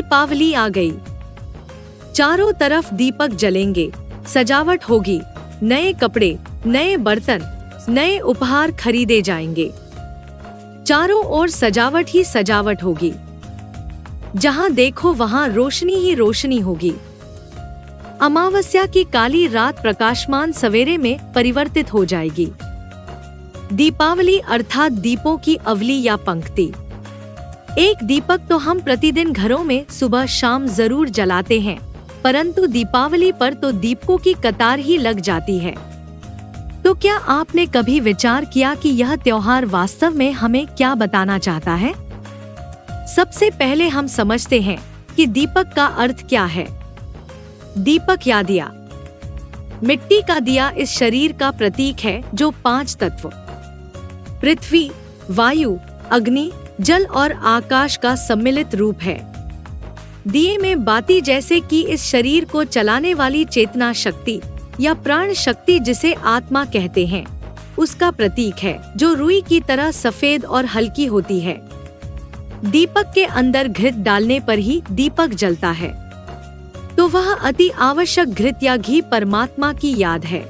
दीपावली आ गई। चारों तरफ दीपक जलेंगे, सजावट होगी, नए कपड़े, नए बर्तन, नए उपहार खरीदे जाएंगे। चारों ओर सजावट ही सजावट होगी। जहां देखो वहां रोशनी ही रोशनी होगी। अमावस्या की काली रात प्रकाशमान सवेरे में परिवर्तित हो जाएगी। दीपावली अर्थात दीपों की अवली या पंक्ति। एक दीपक तो हम प्रतिदिन घरों में सुबह शाम जरूर जलाते हैं, परंतु दीपावली पर तो दीपकों की कतार ही लग जाती है। तो क्या आपने कभी विचार किया कि यह त्योहार वास्तव में हमें क्या बताना चाहता है? सबसे पहले हम समझते हैं कि दीपक का अर्थ क्या है। दीपक या दिया, मिट्टी का दिया इस शरीर का प्रतीक है जो 5 तत्व पृथ्वी, वायु, अग्नि, जल और आकाश का सम्मिलित रूप है। दिए में बाती जैसे कि इस शरीर को चलाने वाली चेतना शक्ति या प्राण शक्ति जिसे आत्मा कहते हैं, उसका प्रतीक है, जो रुई की तरह सफेद और हल्की होती है। दीपक के अंदर घृत डालने पर ही दीपक जलता है, तो वह अति आवश्यक घृत या घी परमात्मा की याद है,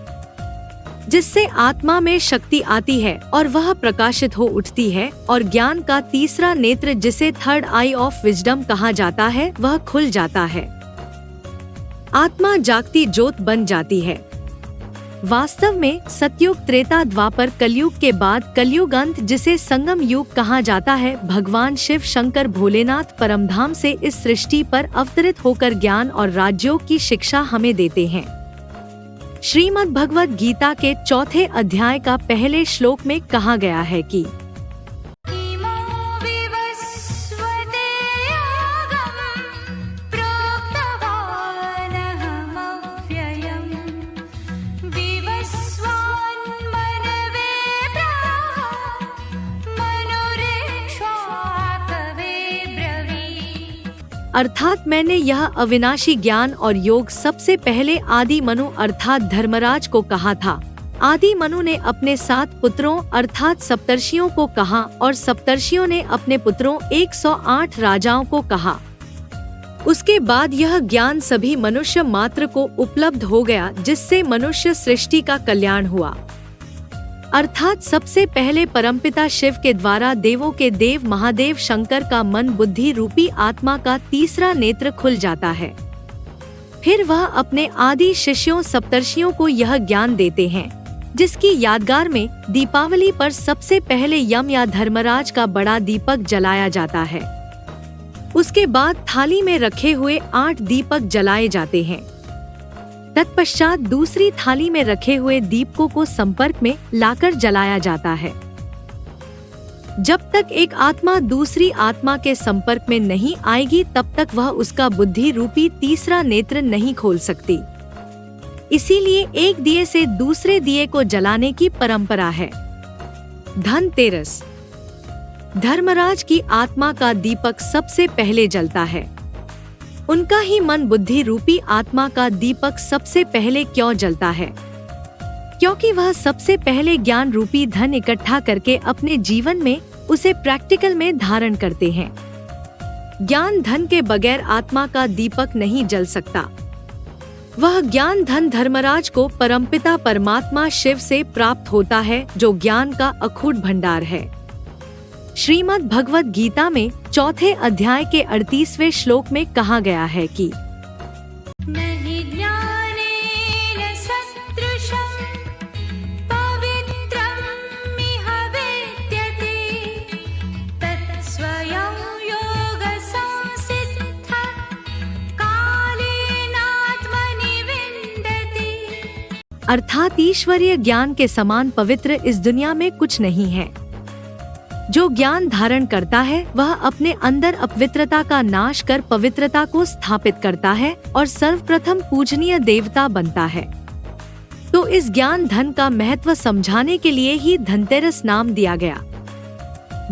जिससे आत्मा में शक्ति आती है और वह प्रकाशित हो उठती है और ज्ञान का तीसरा नेत्र जिसे थर्ड आई ऑफ विजडम कहा जाता है वह खुल जाता है। आत्मा जागती ज्योत बन जाती है। वास्तव में सतयुग, त्रेता, द्वापर, कलयुग के बाद कलयुग अंत जिसे संगम युग कहा जाता है, भगवान शिव शंकर भोलेनाथ परमधाम से इस सृष्टि पर अवतरित होकर ज्ञान और राजयोग की शिक्षा हमें देते हैं। श्रीमद् भगवद गीता के 4 अध्याय का पहले श्लोक में कहा गया है कि अर्थात मैंने यह अविनाशी ज्ञान और योग सबसे पहले आदि मनु अर्थात धर्मराज को कहा था। आदि मनु ने अपने 7 पुत्रों अर्थात सप्तर्षियों को कहा और सप्तर्षियों ने अपने पुत्रों 108 राजाओं को कहा। उसके बाद यह ज्ञान सभी मनुष्य मात्र को उपलब्ध हो गया, जिससे मनुष्य सृष्टि का कल्याण हुआ। अर्थात सबसे पहले परमपिता शिव के द्वारा देवों के देव महादेव शंकर का मन बुद्धि रूपी आत्मा का तीसरा नेत्र खुल जाता है। फिर वह अपने आदि शिष्यों सप्तर्षियों को यह ज्ञान देते हैं, जिसकी यादगार में दीपावली पर सबसे पहले यम या धर्मराज का बड़ा दीपक जलाया जाता है। उसके बाद थाली में रखे हुए 8 दीपक जलाए जाते हैं। तत्पश्चात दूसरी थाली में रखे हुए दीपकों को संपर्क में लाकर जलाया जाता है। जब तक एक आत्मा दूसरी आत्मा के संपर्क में नहीं आएगी तब तक वह उसका बुद्धि रूपी तीसरा नेत्र नहीं खोल सकती। इसीलिए एक दिए से दूसरे दिए को जलाने की परंपरा है। धनतेरस, धर्मराज की आत्मा का दीपक सबसे पहले जलता है। उनका ही मन बुद्धि रूपी आत्मा का दीपक सबसे पहले क्यों जलता है? क्योंकि वह सबसे पहले ज्ञान रूपी धन इकट्ठा करके अपने जीवन में उसे प्रैक्टिकल में धारण करते हैं। ज्ञान धन के बगैर आत्मा का दीपक नहीं जल सकता। वह ज्ञान धन धर्मराज को परमपिता परमात्मा शिव से प्राप्त होता है, जो ज्ञान का अखूट भंडार है। श्रीमद् भगवद गीता में 4 अध्याय के 38वें श्लोक में कहा गया है कि नहि ज्ञानेन सदृशं पवित्रमिह वेद्यते तत्स्वयं योगसंसिद्धः कालेनात्मनि विन्दति। अर्थात ईश्वरीय ज्ञान के समान पवित्र इस दुनिया में कुछ नहीं है। जो ज्ञान धारण करता है वह अपने अंदर अपवित्रता का नाश कर पवित्रता को स्थापित करता है और सर्वप्रथम पूजनीय देवता बनता है। तो इस ज्ञान धन का महत्व समझाने के लिए ही धनतेरस नाम दिया गया।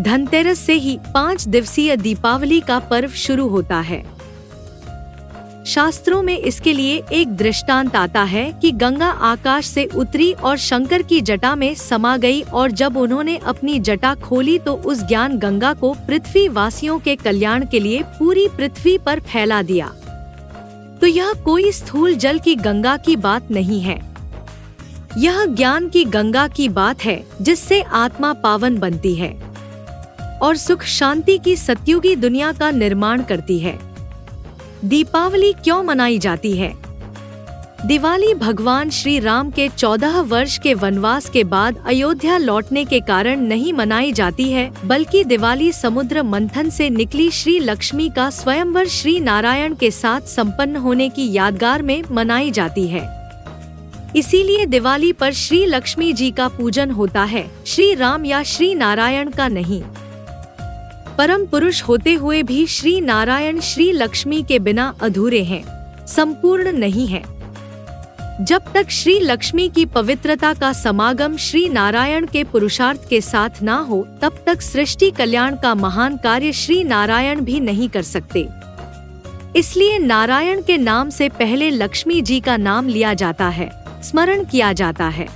धनतेरस से ही 5 दिवसीय दीपावली का पर्व शुरू होता है। शास्त्रों में इसके लिए एक दृष्टांत आता है कि गंगा आकाश से उतरी और शंकर की जटा में समा गई, और जब उन्होंने अपनी जटा खोली तो उस ज्ञान गंगा को पृथ्वी वासियों के कल्याण के लिए पूरी पृथ्वी पर फैला दिया। तो यह कोई स्थूल जल की गंगा की बात नहीं है, यह ज्ञान की गंगा की बात है, जिससे आत्मा पावन बनती है और सुख शांति की सतयुगी दुनिया का निर्माण करती है। दीपावली क्यों मनाई जाती है? दिवाली भगवान श्री राम के 14 वर्ष के वनवास के बाद अयोध्या लौटने के कारण नहीं मनाई जाती है, बल्कि दिवाली समुद्र मंथन से निकली श्री लक्ष्मी का स्वयंवर श्री नारायण के साथ संपन्न होने की यादगार में मनाई जाती है। इसीलिए दिवाली पर श्री लक्ष्मी जी का पूजन होता है, श्री राम या श्री नारायण का नहीं। परम पुरुष होते हुए भी श्री नारायण श्री लक्ष्मी के बिना अधूरे हैं, संपूर्ण नहीं है। जब तक श्री लक्ष्मी की पवित्रता का समागम श्री नारायण के पुरुषार्थ के साथ ना हो, तब तक सृष्टि कल्याण का महान कार्य श्री नारायण भी नहीं कर सकते। इसलिए नारायण के नाम से पहले लक्ष्मी जी का नाम लिया जाता है, स्मरण किया जाता है।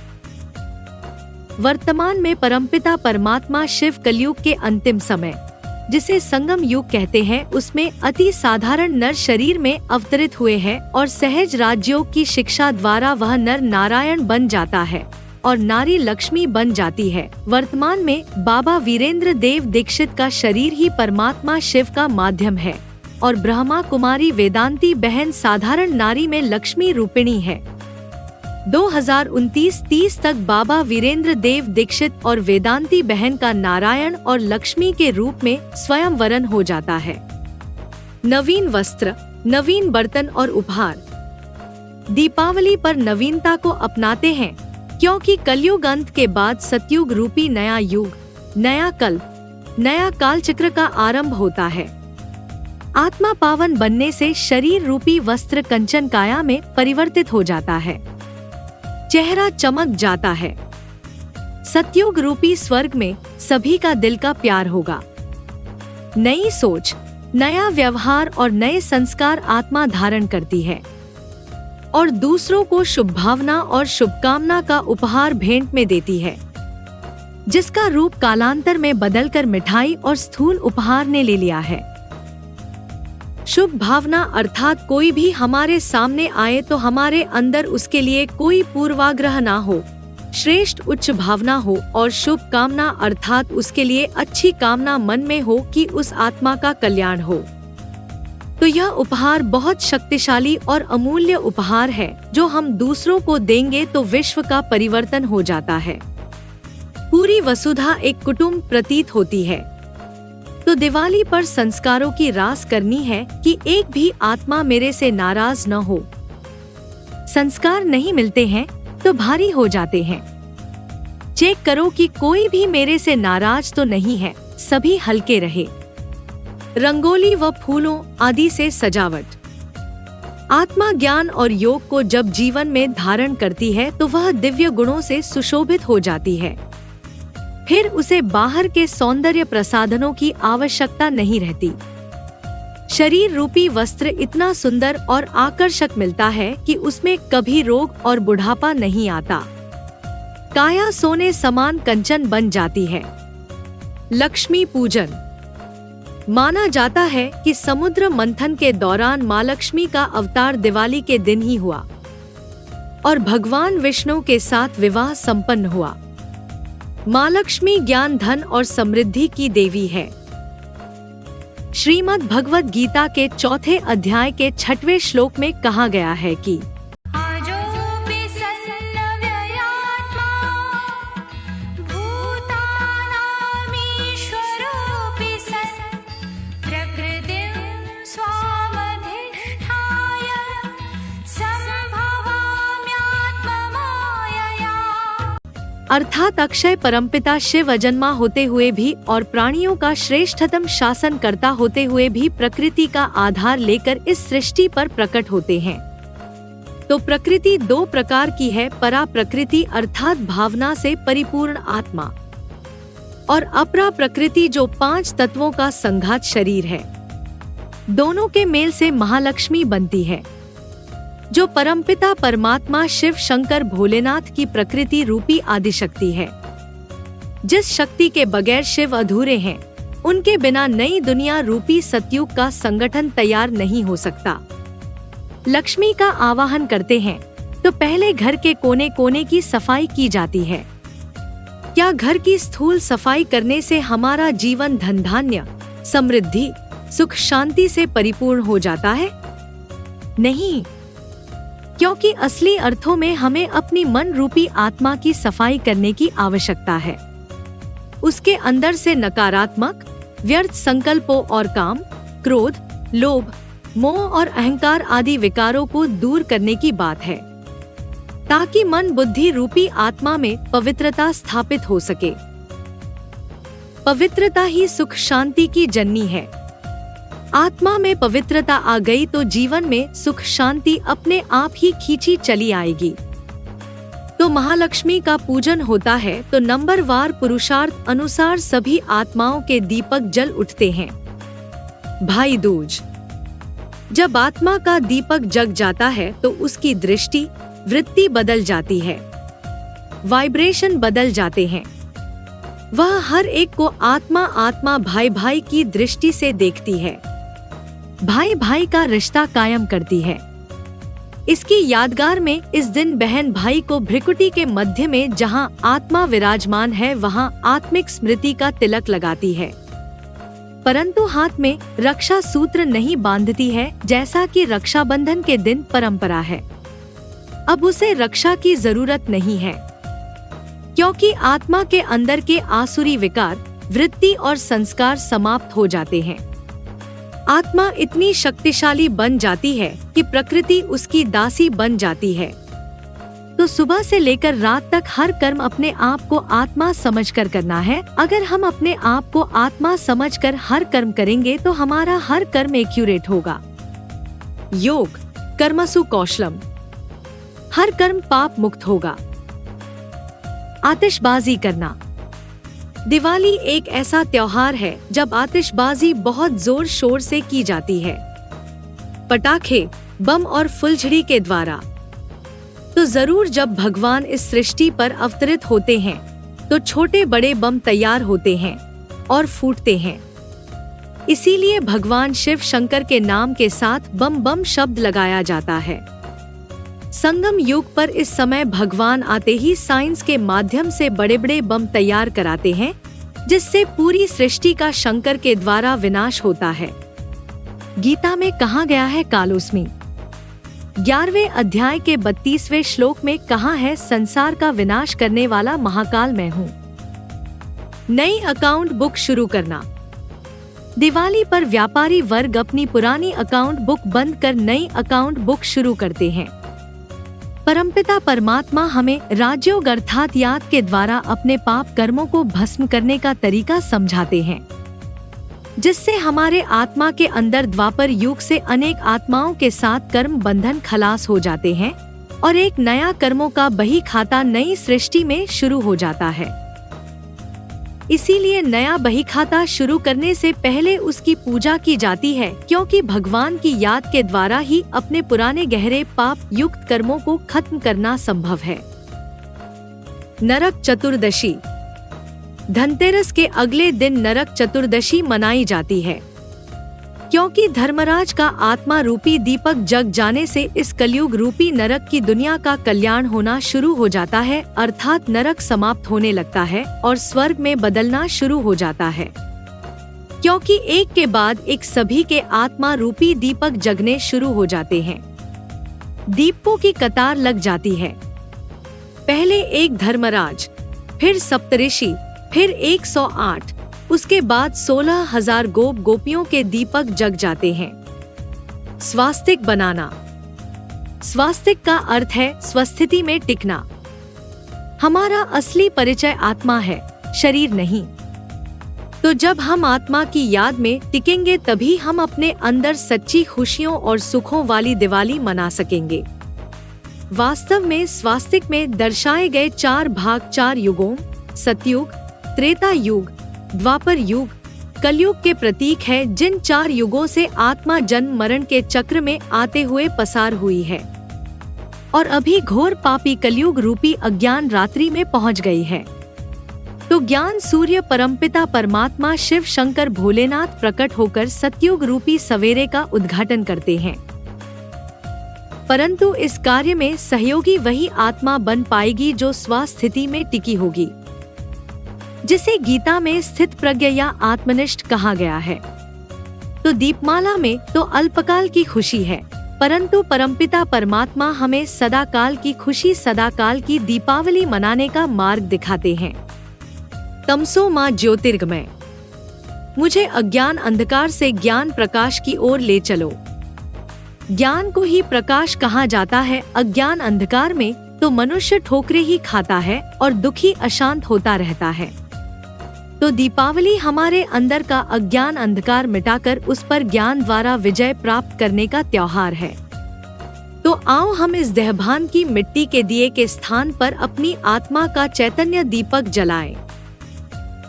वर्तमान में परमपिता परमात्मा शिव कलयुग के अंतिम समय, जिसे संगम युग कहते हैं, उसमें अति साधारण नर शरीर में अवतरित हुए हैं और सहज राजयोग की शिक्षा द्वारा वह नर नारायण बन जाता है और नारी लक्ष्मी बन जाती है। वर्तमान में बाबा वीरेंद्र देव दीक्षित का शरीर ही परमात्मा शिव का माध्यम है और ब्रह्मा कुमारी वेदांती बहन साधारण नारी में लक्ष्मी रूपिणी है। 2029-30 तक बाबा वीरेंद्र देव दीक्षित और वेदांती बहन का नारायण और लक्ष्मी के रूप में स्वयंवरण हो जाता है। नवीन वस्त्र, नवीन बर्तन और उपहार। दीपावली पर नवीनता को अपनाते हैं, क्योंकि कलयुग अंत के बाद सतयुग रूपी नया युग, नया कल्प, नया कालचक्र का आरंभ होता है। आत्मा पावन बनने से शरीर रूपी वस्त्र कंचन काया में परिवर्तित हो जाता है, चेहरा चमक जाता है। सतयुग रूपी स्वर्ग में सभी का दिल का प्यार होगा। नई सोच, नया व्यवहार और नए संस्कार आत्मा धारण करती है और दूसरों को शुभ भावना और शुभकामना का उपहार भेंट में देती है, जिसका रूप कालांतर में बदलकर मिठाई और स्थूल उपहार ने ले लिया है। शुभ भावना अर्थात कोई भी हमारे सामने आए तो हमारे अंदर उसके लिए कोई पूर्वाग्रह ना हो, श्रेष्ठ उच्च भावना हो, और शुभ कामना अर्थात उसके लिए अच्छी कामना मन में हो कि उस आत्मा का कल्याण हो। तो यह उपहार बहुत शक्तिशाली और अमूल्य उपहार है, जो हम दूसरों को देंगे तो विश्व का परिवर्तन हो जाता है। पूरी वसुधा एक कुटुंब प्रतीत होती है। तो दिवाली पर संस्कारों की रास करनी है कि एक भी आत्मा मेरे से नाराज न हो। संस्कार नहीं मिलते हैं तो भारी हो जाते हैं। चेक करो कि कोई भी मेरे से नाराज तो नहीं है, सभी हल्के रहे। रंगोली व फूलों आदि से सजावट। आत्मा ज्ञान और योग को जब जीवन में धारण करती है तो वह दिव्य गुणों से सुशोभित हो जाती है। फिर उसे बाहर के सौंदर्य प्रसाधनों की आवश्यकता नहीं रहती। शरीर रूपी वस्त्र इतना सुंदर और आकर्षक मिलता है कि उसमें कभी रोग और बुढ़ापा नहीं आता। काया सोने समान कंचन बन जाती है। लक्ष्मी पूजन। माना जाता है कि समुद्र मंथन के दौरान माँ लक्ष्मी का अवतार दिवाली के दिन ही हुआ और भगवान विष्णु के साथ विवाह संपन्न हुआ। माँ लक्ष्मी ज्ञान, धन और समृद्धि की देवी है। श्रीमद् भगवद गीता के 4 अध्याय के 6वें श्लोक में कहा गया है कि आजोऽपि सन्नव्ययात्मा भूतानामीश्वरोऽपि सन् प्रकृतिं स्वामधिष्ठाय सम्भवाम्यात्ममायया। अर्थात अक्षय परमपिता शिव अजन्मा होते हुए भी और प्राणियों का श्रेष्ठतम शासन करता होते हुए भी प्रकृति का आधार लेकर इस सृष्टि पर प्रकट होते हैं। तो प्रकृति 2 प्रकार की है, परा प्रकृति अर्थात भावना से परिपूर्ण आत्मा, और अपरा प्रकृति जो 5 तत्वों का संघात शरीर है। दोनों के मेल से महालक्ष्मी बनती है, जो परमपिता परमात्मा शिव शंकर भोलेनाथ की प्रकृति रूपी आदिशक्ति है। जिस शक्ति के बगैर शिव अधूरे हैं, उनके बिना नई दुनिया रूपी सतयुग का संगठन तैयार नहीं हो सकता। लक्ष्मी का आवाहन करते हैं तो पहले घर के कोने कोने की सफाई की जाती है। क्या घर की स्थूल सफाई करने से हमारा जीवन धन धान्य, समृद्धि, सुख शांति से परिपूर्ण हो जाता है? नहीं, क्योंकि असली अर्थों में हमें अपनी मन रूपी आत्मा की सफाई करने की आवश्यकता है। उसके अंदर से नकारात्मक, व्यर्थ संकल्पों और काम, क्रोध, लोभ, मोह और अहंकार आदि विकारों को दूर करने की बात है, ताकि मन बुद्धि रूपी आत्मा में पवित्रता स्थापित हो सके। पवित्रता ही सुख शांति की जननी है। आत्मा में पवित्रता आ गई तो जीवन में सुख शांति अपने आप ही खींची चली आएगी। तो महालक्ष्मी का पूजन होता है तो नंबरवार पुरुषार्थ अनुसार सभी आत्माओं के दीपक जल उठते हैं। भाई दूज, जब आत्मा का दीपक जग जाता है तो उसकी दृष्टि, वृत्ति बदल जाती है, वाइब्रेशन बदल जाते हैं। वह हर एक को आत्मा आत्मा, भाई भाई की दृष्टि से देखती है, भाई भाई का रिश्ता कायम करती है। इसकी यादगार में इस दिन बहन भाई को भ्रिकुटी के मध्य में जहां आत्मा विराजमान है वहां आत्मिक स्मृति का तिलक लगाती है, परंतु हाथ में रक्षा सूत्र नहीं बांधती है, जैसा कि रक्षाबंधन के दिन परंपरा है। अब उसे रक्षा की जरूरत नहीं है, क्योंकि आत्मा के अंदर के आसुरी विकार, वृत्ति और संस्कार समाप्त हो जाते हैं। आत्मा इतनी शक्तिशाली बन जाती है कि प्रकृति उसकी दासी बन जाती है। तो सुबह से लेकर रात तक हर कर्म अपने आप को आत्मा समझकर करना है। अगर हम अपने आप को आत्मा समझकर हर कर्म करेंगे तो हमारा हर कर्म एक्यूरेट होगा। योग कर्मसु कौशलम, हर कर्म पाप मुक्त होगा। आतिशबाजी करना, दिवाली एक ऐसा त्योहार है जब आतिशबाजी बहुत जोर शोर से की जाती है, पटाखे, बम और फुलझड़ी के द्वारा। तो जरूर जब भगवान इस सृष्टि पर अवतरित होते हैं तो छोटे बड़े बम तैयार होते हैं और फूटते हैं। इसीलिए भगवान शिव शंकर के नाम के साथ बम बम शब्द लगाया जाता है। संगम युग पर इस समय भगवान आते ही साइंस के माध्यम से बड़े बड़े बम तैयार कराते हैं, जिससे पूरी सृष्टि का शंकर के द्वारा विनाश होता है। गीता में कहा गया है कालोस्मी, 11वें अध्याय के 32वें श्लोक में कहा है संसार का विनाश करने वाला महाकाल मैं हूँ। नई अकाउंट बुक शुरू करना, दिवाली पर व्यापारी वर्ग अपनी पुरानी अकाउंट बुक बंद कर नई अकाउंट बुक शुरू करते हैं। परमपिता परमात्मा हमें राजयोग अर्थात याद के द्वारा अपने पाप कर्मों को भस्म करने का तरीका समझाते हैं, जिससे हमारे आत्मा के अंदर द्वापर युग से अनेक आत्माओं के साथ कर्म बंधन खलास हो जाते हैं और एक नया कर्मों का बही खाता नई सृष्टि में शुरू हो जाता है। इसीलिए नया बही खाता शुरू करने से पहले उसकी पूजा की जाती है, क्योंकि भगवान की याद के द्वारा ही अपने पुराने गहरे पाप युक्त कर्मों को खत्म करना संभव है। नरक चतुर्दशी, धनतेरस के अगले दिन नरक चतुर्दशी मनाई जाती है, क्योंकि धर्मराज का आत्मा रूपी दीपक जग जाने से इस कलयुग रूपी नरक की दुनिया का कल्याण होना शुरू हो जाता है, अर्थात नरक समाप्त होने लगता है और स्वर्ग में बदलना शुरू हो जाता है। क्योंकि एक के बाद एक सभी के आत्मा रूपी दीपक जगने शुरू हो जाते हैं, दीपों की कतार लग जाती है। पहले एक धर्मराज, फिर सप्तऋषि, फिर 108, उसके बाद 16,000 गोप गोपियों के दीपक जग जाते हैं। स्वास्तिक बनाना, स्वास्तिक का अर्थ है स्वस्थिति में टिकना। हमारा असली परिचय आत्मा है, शरीर नहीं। तो जब हम आत्मा की याद में टिकेंगे तभी हम अपने अंदर सच्ची खुशियों और सुखों वाली दिवाली मना सकेंगे। वास्तव में स्वास्तिक में दर्शाए गए 4 भाग 4 युगों, सतयुग, त्रेता युग, द्वापर युग, कलयुग के प्रतीक है, जिन 4 युगों से आत्मा जन्म मरण के चक्र में आते हुए पसार हुई है और अभी घोर पापी कलयुग रूपी अज्ञान रात्रि में पहुंच गई है। तो ज्ञान सूर्य परमपिता परमात्मा शिव शंकर भोलेनाथ प्रकट होकर सतयुग रूपी सवेरे का उद्घाटन करते हैं। परंतु इस कार्य में सहयोगी वही आत्मा बन पाएगी जो स्वस्थिति में टिकी होगी, जिसे गीता में स्थित प्रज्ञ या आत्मनिष्ठ कहा गया है। तो दीपमाला में तो अल्पकाल की खुशी है, परंतु परमपिता परमात्मा हमें सदाकाल की खुशी, सदाकाल की दीपावली मनाने का मार्ग दिखाते हैं। तमसो मां ज्योतिर्गमय, मुझे अज्ञान अंधकार से ज्ञान प्रकाश की ओर ले चलो। ज्ञान को ही प्रकाश कहा जाता है। अज्ञान अंधकार में तो मनुष्य ठोकरे ही खाता है और दुखी अशांत होता रहता है। तो दीपावली हमारे अंदर का अज्ञान अंधकार मिटाकर उस पर ज्ञान द्वारा विजय प्राप्त करने का त्योहार है। तो आओ हम इस देहभान की मिट्टी के दिए के स्थान पर अपनी आत्मा का चैतन्य दीपक जलाएं।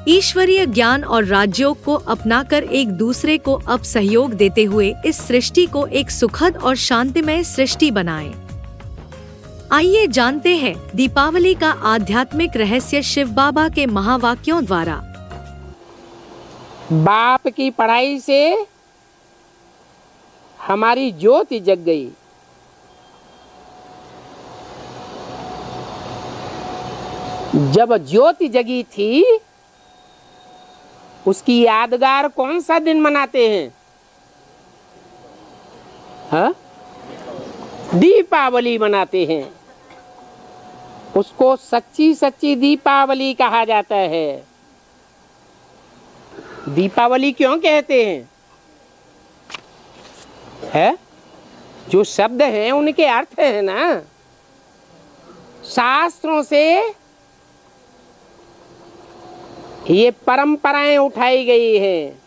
ईश्वरीय ज्ञान और राजयोग को अपनाकर एक दूसरे को अब सहयोग देते हुए इस सृष्टि को एक सुखद और शांतिमय सृष्टि बनाएं। आइए जानते हैं दीपावली का आध्यात्मिक रहस्य शिव बाबा के महावाक्यों द्वारा। बाप की पढ़ाई से हमारी ज्योति जग गई। जब ज्योति जगी थी, उसकी यादगार कौन सा दिन मनाते हैं? हाँ? दीपावली मनाते हैं। उसको सच्ची सच्ची दीपावली कहा जाता है। दीपावली क्यों कहते हैं? है? जो शब्द हैं उनके अर्थ है ना। शास्त्रों से ये परंपराएं उठाई गई हैं।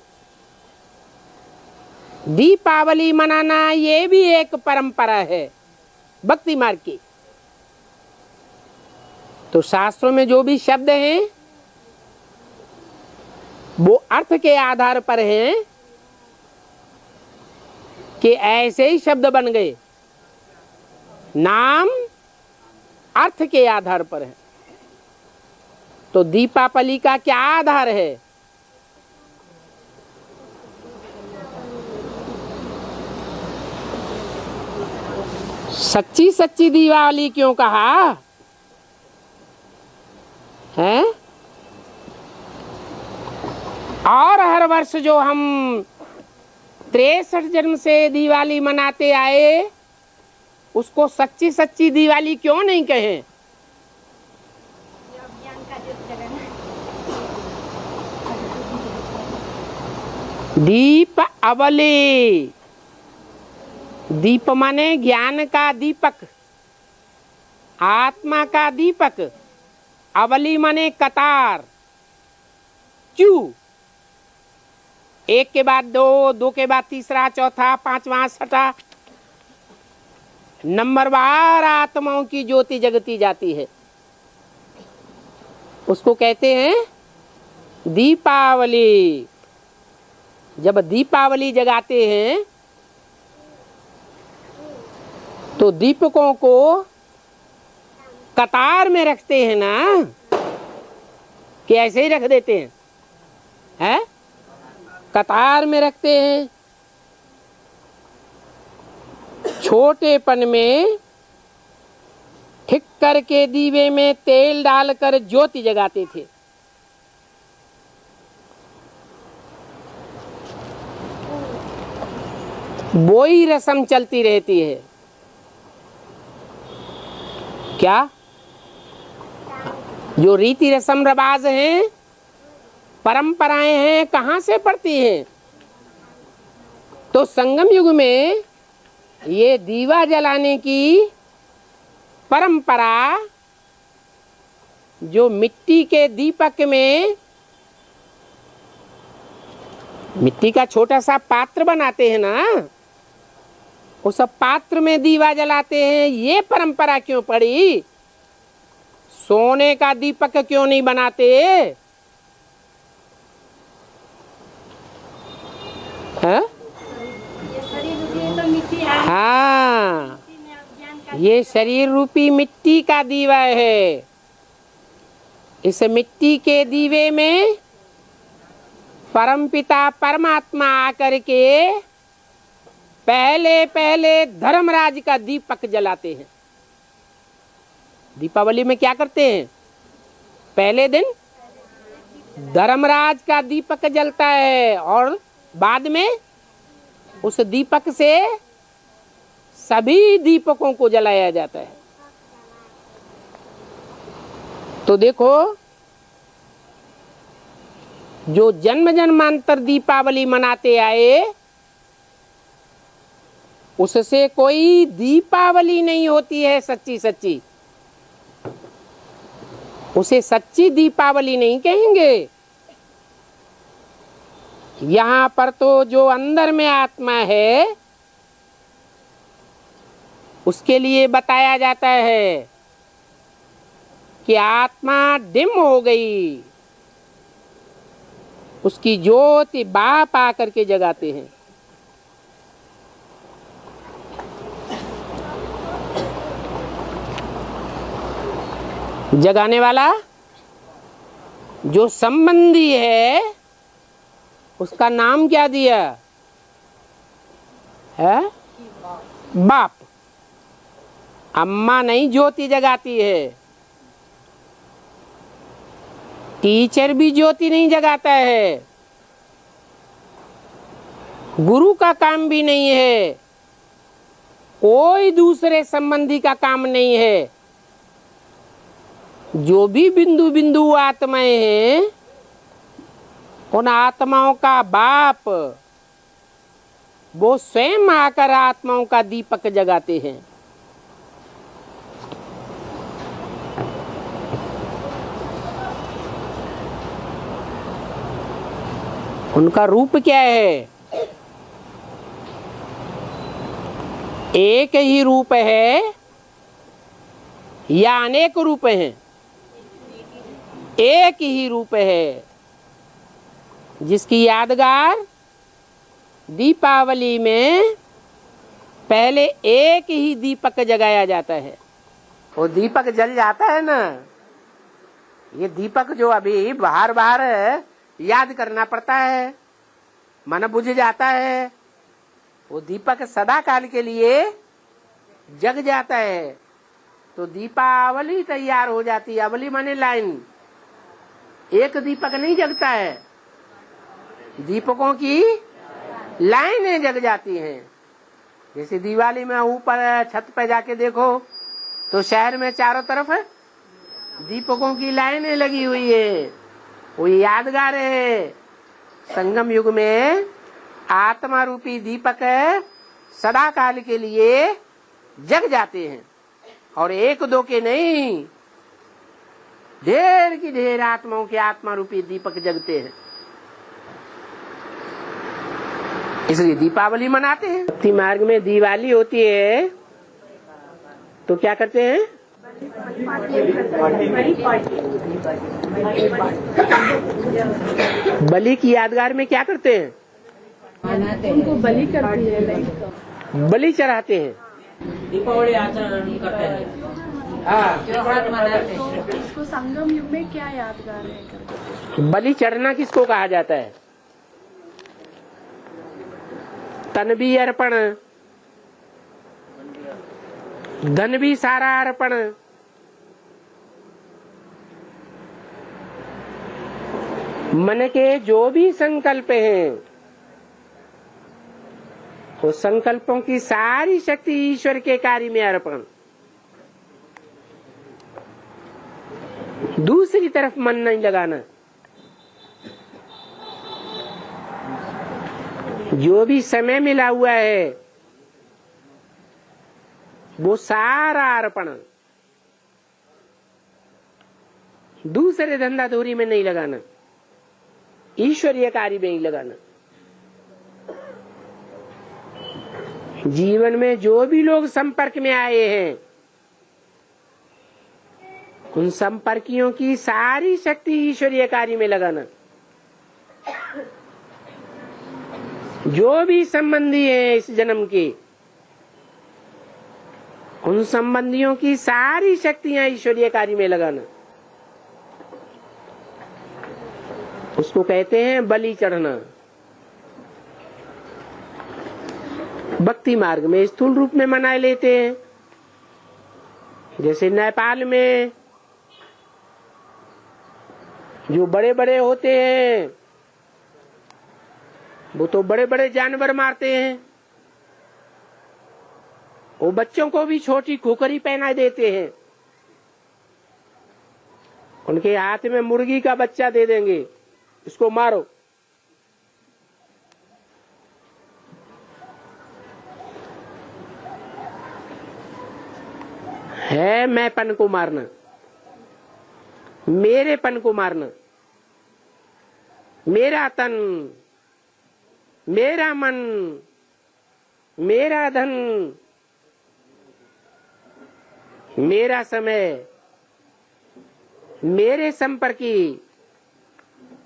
दीपावली मनाना ये भी एक परंपरा है भक्ति मार्ग की। तो शास्त्रों में जो भी शब्द हैं वो अर्थ के आधार पर हैं कि ऐसे ही शब्द बन गए। नाम अर्थ के आधार पर है। तो दीपावली का क्या आधार है? सच्ची सच्ची दीपावली क्यों कहा है? और हर वर्ष जो हम 63 जन्म से दिवाली मनाते आए, उसको सच्ची सच्ची दिवाली क्यों नहीं कहें? दीप अवली, दीप माने ज्ञान का दीपक, आत्मा का दीपक। अवली माने कतार, क्यों? एक के बाद दो, दो के बाद तीसरा, चौथा, पांचवा, छठा, नंबरवार आत्माओं की ज्योति जगती जाती है। उसको कहते हैं दीपावली। जब दीपावली जगाते हैं तो दीपकों को कतार में रखते हैं ना, कि ऐसे ही रख देते हैं? हैं? कतार में रखते हैं। छोटेपन में ठीक करके दीवे में तेल डालकर ज्योति जगाते थे। वो ही रस्म चलती रहती है। क्या? जो रीति रस्म रिवाज हैं, परंपराएं हैं, कहाँ से पड़ती हैं? तो संगम युग में ये दीवा जलाने की परंपरा, जो मिट्टी के दीपक में मिट्टी का छोटा सा पात्र बनाते हैं ना, उस पात्र में दीवा जलाते हैं। ये परंपरा क्यों पड़ी? सोने का दीपक क्यों नहीं बनाते? हाँ? हाँ, ये शरीर रूपी मिट्टी का दीवा है। इस मिट्टी के दीवे में परमपिता परमात्मा आकर के पहले पहले धर्मराज का दीपक जलाते हैं। दीपावली में क्या करते हैं? पहले दिन धर्मराज का दीपक जलता है और बाद में उस दीपक से सभी दीपकों को जलाया जाता है। तो देखो, जो जन्म जन्मांतर दीपावली मनाते आए, उससे कोई दीपावली नहीं होती है सच्ची सच्ची। उसे सच्ची दीपावली नहीं कहेंगे। यहाँ पर तो जो अंदर में आत्मा है उसके लिए बताया जाता है कि आत्मा डिम हो गई, उसकी ज्योति बाप आकर के जगाते हैं। जगाने वाला जो संबंधी है उसका नाम क्या दिया है? बाप। अम्मा नहीं ज्योति जगाती है, टीचर भी ज्योति नहीं जगाता है, गुरु का काम भी नहीं है, कोई दूसरे संबंधी का काम नहीं है। जो भी बिंदु बिंदु आत्माएं हैं, उन आत्माओं का बाप वो स्वयं आकर आत्माओं का दीपक जगाते हैं। उनका रूप क्या है? एक ही रूप है या अनेक रूप हैं? एक ही रूप है, जिसकी यादगार दीपावली में पहले एक ही दीपक जगाया जाता है। वो दीपक जल जाता है ना, ये दीपक जो अभी बाहर बाहर है, याद करना पड़ता है, मन बुझ जाता है। वो दीपक सदा काल के लिए जग जाता है तो दीपावली तैयार हो जाती है। अवली माने लाइन। एक दीपक नहीं जगता है, दीपकों की लाइनें जग जाती हैं। जैसे दिवाली में ऊपर छत पे जाके देखो तो शहर में चारों तरफ दीपकों की लाइनें लगी हुई है। वो यादगार है। संगम युग में आत्मा रूपी दीपक सदा काल के लिए जग जाते हैं और एक दो के नहीं, ढेर की ढेर आत्माओं के आत्मा रूपी दीपक जगते हैं। इसलिए दीपावली मनाते हैं। भक्ति मार्ग में दिवाली होती है तो क्या करते हैं? बलि की यादगार में क्या करते हैं? उनको बलि करती है, बलि चढ़ाते हैं। दीपावली आचरण करते हैं। तो इसको संगम युग में क्या यादगार है? बलि चढ़ना किसको कहा जाता है? तन भी अर्पण, धन भी सारा अर्पण। मन के जो भी संकल्प हैं, वो संकल्पों की सारी शक्ति ईश्वर के कार्य में अर्पण। दूसरी तरफ मन नहीं लगाना। जो भी समय मिला हुआ है वो सारा अर्पण, दूसरे धंधा धोरी में नहीं लगाना, ईश्वरीय कार्य में ही लगाना। जीवन में जो भी लोग संपर्क में आए हैं, उन संपर्कियों की सारी शक्ति ईश्वरीय कार्य में लगाना। जो भी संबंधी है इस जन्म के, उन संबंधियों की सारी शक्तियां ईश्वरीय कार्य में लगाना, उसको कहते हैं बलि चढ़ना। भक्ति मार्ग में स्थूल रूप में मना लेते हैं, जैसे नेपाल में जो बड़े बड़े होते हैं वो तो बड़े बड़े जानवर मारते हैं, वो बच्चों को भी छोटी खुकरी पहना देते हैं, उनके हाथ में मुर्गी का बच्चा दे देंगे, इसको मारो। है मैंपन को मारना, मेरेपन को मारना, मेरा तन, मेरा मन, मेरा धन, मेरा समय, मेरे संपर्की,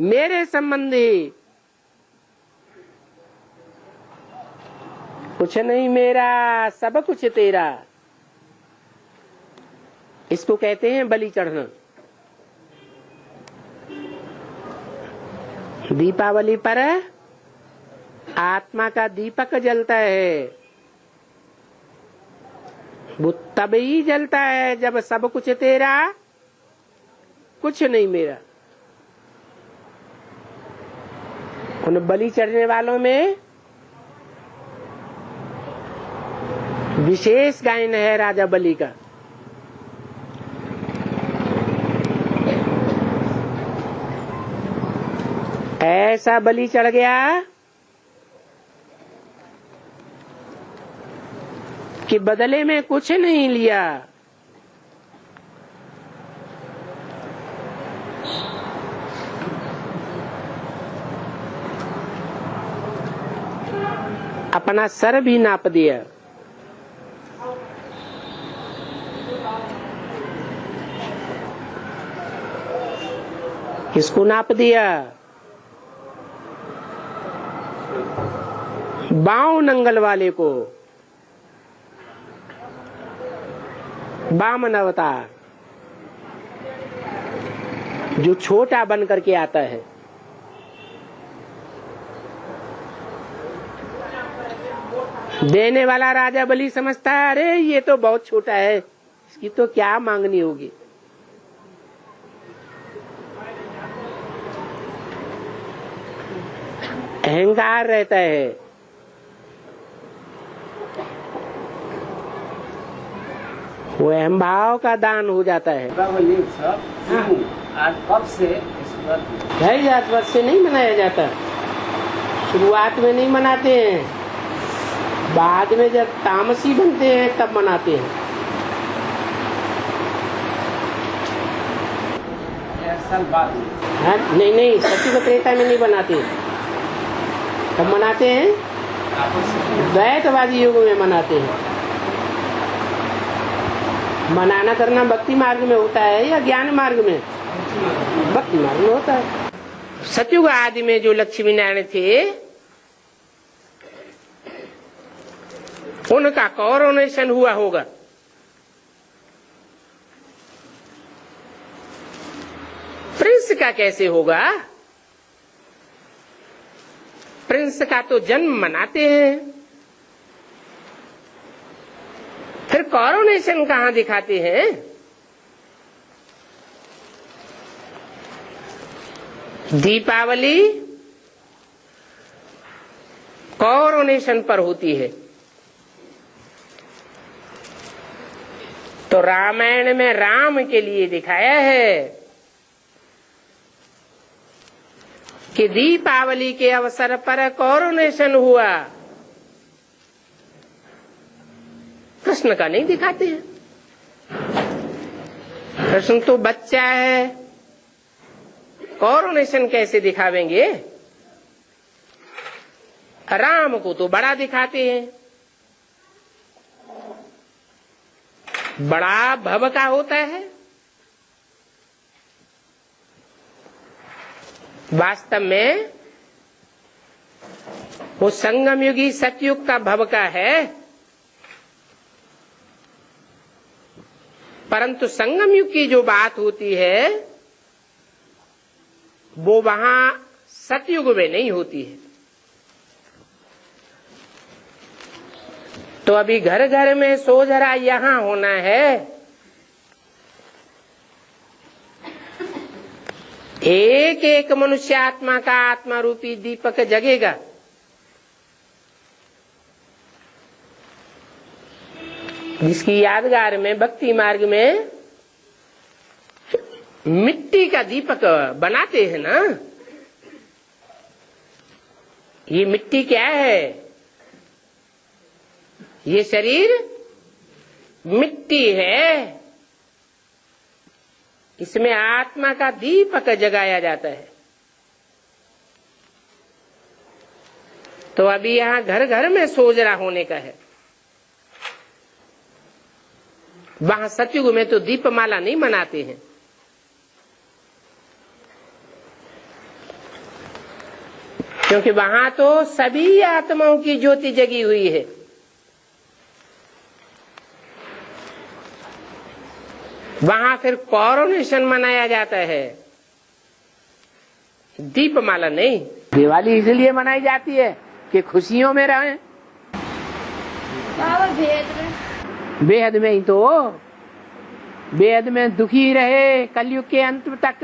मेरे संबंधी, कुछ नहीं मेरा, सब कुछ तेरा। इसको कहते हैं बलि चढ़ना। दीपावली पर आत्मा का दीपक जलता है, वो तभी जलता है जब सब कुछ तेरा, कुछ नहीं मेरा। उन बलि चढ़ने वालों में विशेष गायन है राजा बलि का। ऐसा बलि चढ़ गया कि बदले में कुछ नहीं लिया, अपना सर भी नाप दिया। किसको नाप दिया? बाव नंगल वाले को, वामन अवतार, जो छोटा बन करके आता है। देने वाला राजा बलि समझता है अरे ये तो बहुत छोटा है, इसकी तो क्या मांगनी होगी। अहंकार रहता है। वो अहम भाव का दान हो जाता है। आज कब से भाई जात वर्ष से नहीं मनाया जाता, शुरुआत में नहीं मनाते हैं, बाद में जब तामसी बनते हैं तब मनाते हैं। 1 साल बाद हाँ, नहीं सत्युग त्रेता में नहीं बनाते, तब मनाते हैं द्वैतवादी युग में मनाते हैं। मनाना करना भक्ति मार्ग में होता है या ज्ञान मार्ग में? भक्ति मार्ग में होता है। सतयुग आदि में जो लक्ष्मी नारायण थे उनका कोरोनेशन हुआ होगा। प्रिंस का कैसे होगा? प्रिंस का तो जन्म मनाते हैं, फिर कोरोनेशन कहाँ दिखाते हैं? दीपावली कोरोनेशन पर होती है। तो रामायण में राम के लिए दिखाया है कि दीपावली के अवसर पर कोरोनेशन हुआ। कृष्ण का नहीं दिखाते हैं। कृष्ण तो बच्चा है, कोरोनेशन कैसे दिखावेंगे? राम को तो बड़ा दिखाते हैं, बड़ा भव का होता है। वास्तव में वो संगम युगी सतयुग का भव का है, परंतु संगम युग की जो बात होती है वो वहां सतयुग में नहीं होती है। तो अभी घर घर में सोझरा यहां होना है। एक एक मनुष्य आत्मा का आत्मा रूपी दीपक जगेगा। जिसकी यादगार में भक्ति मार्ग में मिट्टी का दीपक बनाते हैं ना। ये मिट्टी क्या है? ये शरीर मिट्टी है, इसमें आत्मा का दीपक जगाया जाता है। तो अभी यहाँ घर घर में सोजरा होने का है। वहां सतयुग में तो दीपमाला नहीं मनाते हैं। क्योंकि वहां तो सभी आत्माओं की ज्योति जगी हुई है। वहां फिर कोरोनेशन मनाया जाता है, दीपमाला नहीं। दिवाली इसलिए मनाई जाती है कि खुशियों में रहें। बेहद में ही तो, बेहद में दुखी रहे कलयुग के अंत तक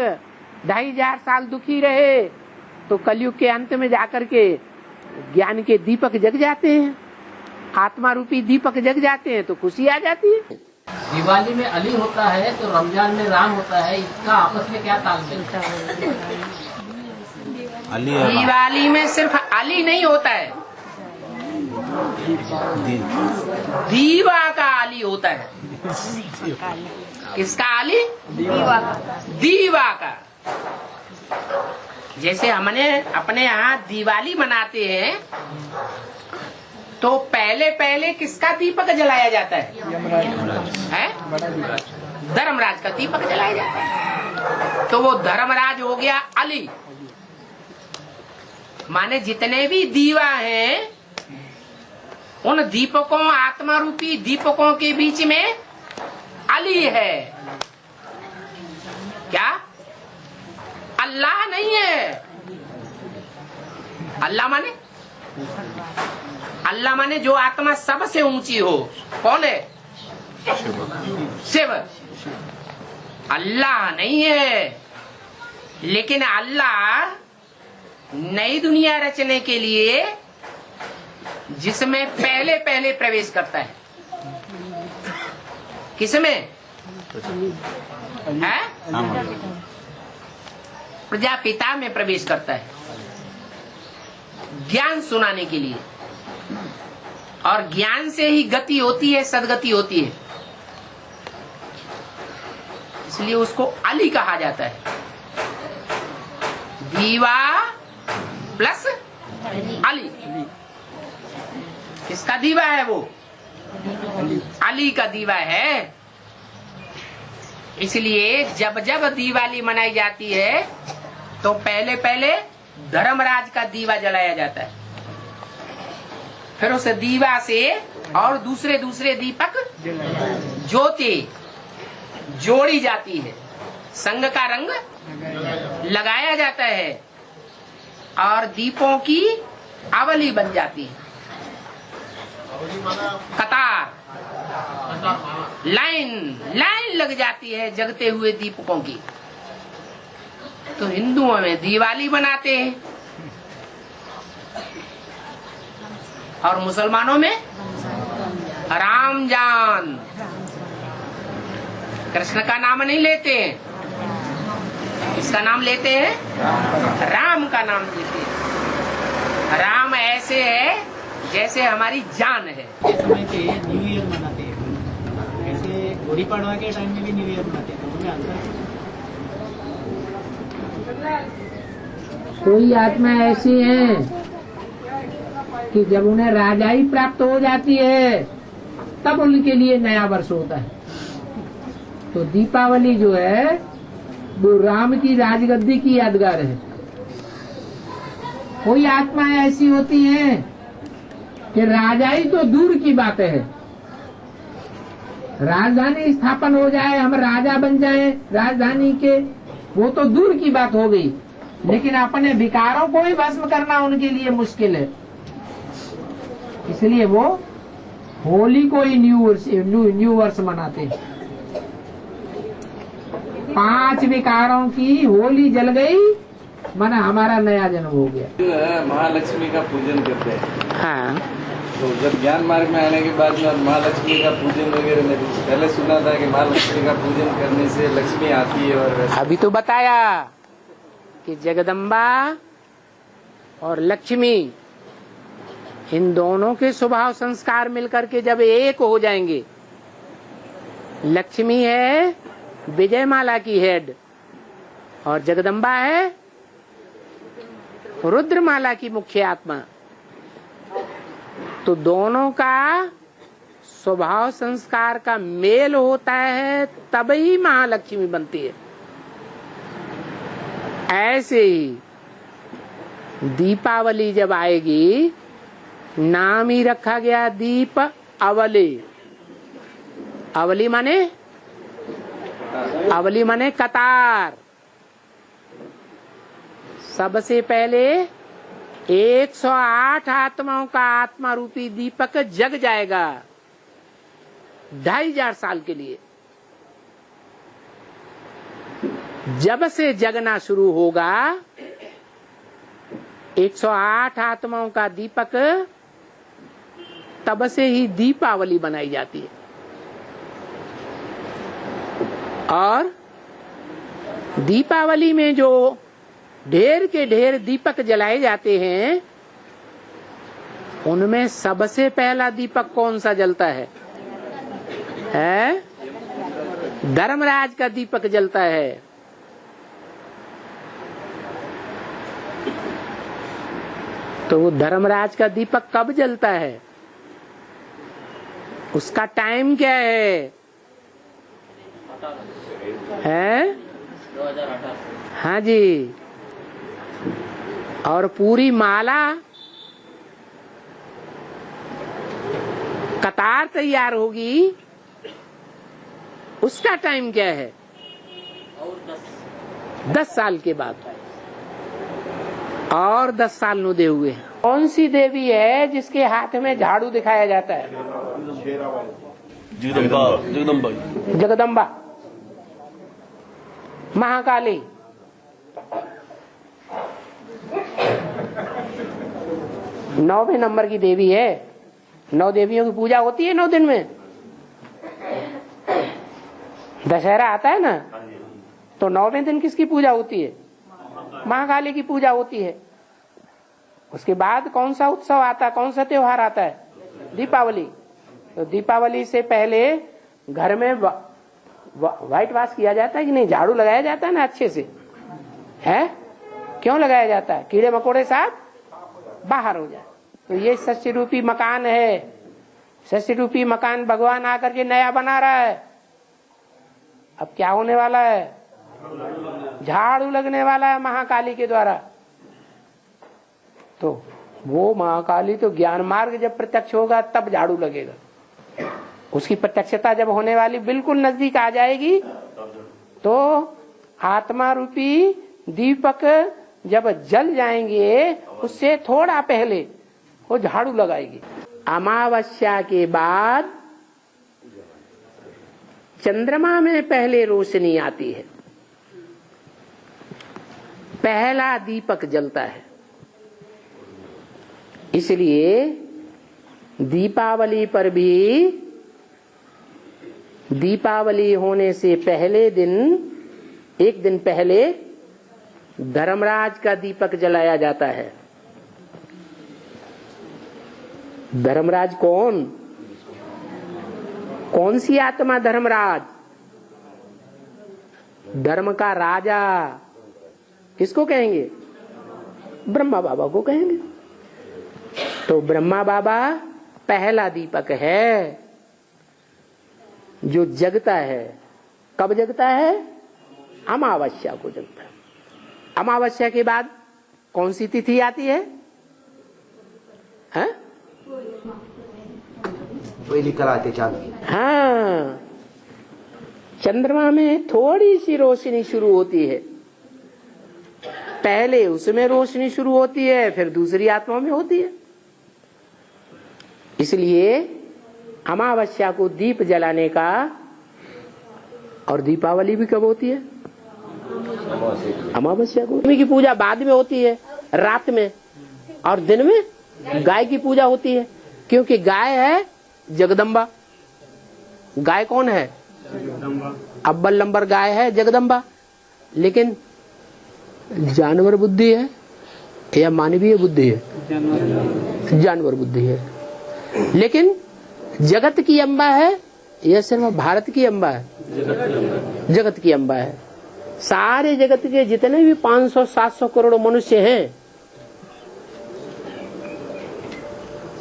2500 साल दुखी रहे, तो कलयुग के अंत में जाकर के ज्ञान के दीपक जग जाते हैं, आत्मा रूपी दीपक जग जाते हैं, तो खुशी आ जाती है। दिवाली में अली होता है तो रमजान में राम होता है, इसका आपस में क्या तालमेल? दिवाली में सिर्फ अली नहीं होता है, दीवा का अली होता है। किसका अली? दीवा का। जैसे हमने अपने यहाँ दिवाली मनाते हैं तो पहले पहले किसका दीपक जलाया जाता है? धर्मराज का दीपक जलाया जाता है। तो वो धर्मराज हो गया अली। माने जितने भी दीवा हैं उन दीपकों, आत्मा रूपी दीपकों के बीच में अली है। क्या? अल्लाह नहीं है। अल्लाह माने? अल्लाह माने जो आत्मा सबसे ऊंची हो। कौन है? शिव। अल्लाह नहीं है, लेकिन अल्लाह नई दुनिया रचने के लिए जिसमें पहले पहले प्रवेश करता है। किसमें है? प्रजापिता में प्रवेश करता है, ज्ञान सुनाने के लिए। और ज्ञान से ही गति होती है, सदगति होती है। इसलिए उसको अली कहा जाता है। दीवा प्लस अली। किसका दीवा है वो? अली का दीवा है। इसलिए जब जब दिवाली मनाई जाती है तो पहले पहले धर्मराज का दीवा जलाया जाता है, फिर उस दीवा से और दूसरे दूसरे दीपक ज्योति जोड़ी जाती है, संग का रंग लगाया जाता है और दीपों की आवली बन जाती है। कतार, लाइन लग जाती है जगते हुए दीपकों की। तो हिंदुओं में दिवाली मनाते हैं और मुसलमानों में रमजान। कृष्ण का नाम नहीं लेते हैं, किसका नाम लेते हैं? राम का नाम लेते हैं। राम ऐसे है जैसे हमारी जान है। समय पे न्यू ईयर मनाते हैं, ऐसे गुड़ी पड़वा के टाइम में भी न्यू ईयर मनाते हैं, दोनों में अंतर है? कोई आत्मा ऐसी है कि जब उन्हें राजाई प्राप्त हो जाती है तब उनके लिए नया वर्ष होता है। तो दीपावली जो है वो राम की राजगद्दी की यादगार है। कोई आत्माएं ऐसी होती हैं कि राजाई तो दूर की बात है, राजधानी स्थापन हो जाए, हम राजा बन जाए राजधानी के, वो तो दूर की बात हो गई, लेकिन अपने विकारों को ही भस्म करना उनके लिए मुश्किल है। इसलिए वो होली को ही न्यू वर्ष मनाते हैं। 5 विकारों की होली जल गई, माना हमारा नया जन्म हो गया। महालक्ष्मी का पूजन करते हैं। हाँ, तो जब ज्ञान मार्ग में आने के बाद में महालक्ष्मी का पूजन वगैरह में पहले सुना था कि महालक्ष्मी का पूजन करने से लक्ष्मी आती है, और अभी तो बताया कि जगदम्बा और लक्ष्मी, इन दोनों के स्वभाव संस्कार मिलकर के जब एक हो जाएंगे, लक्ष्मी है विजयमाला की हेड और जगदम्बा है रुद्रमाला की मुख्य आत्मा, तो दोनों का स्वभाव संस्कार का मेल होता है, तब ही महालक्ष्मी बनती है। ऐसे ही दीपावली जब आएगी, नाम ही रखा गया दीप अवली। अवली माने कतार। सबसे पहले 108 आत्माओं का आत्मा रूपी दीपक जग जाएगा 2500 साल के लिए। जब से जगना शुरू होगा, 108 आत्माओं का दीपक, तब से ही दीपावली बनाई जाती है। और दीपावली में जो ढेर के ढेर दीपक जलाए जाते हैं, उनमें सबसे पहला दीपक कौन सा जलता है? धर्मराज का दीपक जलता है। तो वो धर्मराज का दीपक कब जलता है? उसका टाइम क्या है? 2018। हाँ जी। और पूरी माला कतार तैयार होगी, उसका टाइम क्या है? 10 साल के बाद। और 10 साल नुदे हुए। कौन सी देवी है जिसके हाथ में झाड़ू दिखाया जाता है? जगदम्बा, महाकाली। नौवें नंबर की देवी है। 9 देवियों की पूजा होती है 9 दिन में। दशहरा आता है ना, तो 9वें दिन किसकी पूजा होती है? महाकाली की पूजा होती है। उसके बाद कौन सा उत्सव आता है, कौन सा त्योहार आता है? दीपावली। तो दीपावली से पहले घर में व्हाइट वॉश किया जाता है कि नहीं? झाड़ू लगाया जाता है ना अच्छे से, है? क्यों लगाया जाता है? कीड़े मकोड़े साथ बाहर हो जाए। तो ये सस्य रूपी मकान है। सस्य रूपी मकान भगवान आकर के नया बना रहा है। अब क्या होने वाला है? झाड़ू लगने वाला है महाकाली के द्वारा। तो वो महाकाली तो ज्ञान मार्ग जब प्रत्यक्ष होगा तब झाड़ू लगेगा। उसकी प्रत्यक्षता जब होने वाली बिल्कुल नजदीक आ जाएगी, तो आत्मा रूपी दीपक जब जल जाएंगे, उससे थोड़ा पहले वो झाड़ू लगाएगी। अमावस्या के बाद चंद्रमा में पहले रोशनी आती है, पहला दीपक जलता है। इसलिए दीपावली पर भी, दीपावली होने से पहले दिन, एक दिन पहले धर्मराज का दीपक जलाया जाता है। धर्मराज कौन? कौन सी आत्मा धर्मराज? धर्म का राजा किसको कहेंगे? ब्रह्मा बाबा को कहेंगे। तो ब्रह्मा बाबा पहला दीपक है जो जगता है। कब जगता है? अमावस्या को जगता है। अमावस्या के बाद कौन सी तिथि आती है? हैं? पहली कराते चांद। हाँ, चंद्रमा में थोड़ी सी रोशनी शुरू होती है, पहले उसमें रोशनी शुरू होती है, फिर दूसरी आत्मा में होती है। इसलिए अमावस्या को दीप जलाने का, और दीपावली भी कब होती है? अमावस्या को। लक्ष्मी की पूजा बाद में होती है, रात में, और दिन में गाय की पूजा होती है, क्योंकि गाय है जगदम्बा। गाय कौन है? अव्वल नंबर गाय है जगदम्बा। लेकिन जानवर बुद्धि है या मानवीय बुद्धि है? जानवर बुद्धि है। लेकिन जगत की अम्बा है या सिर्फ भारत की अम्बा है? जगत की अम्बा है। सारे जगत के जितने भी 500-700 करोड़ मनुष्य हैं,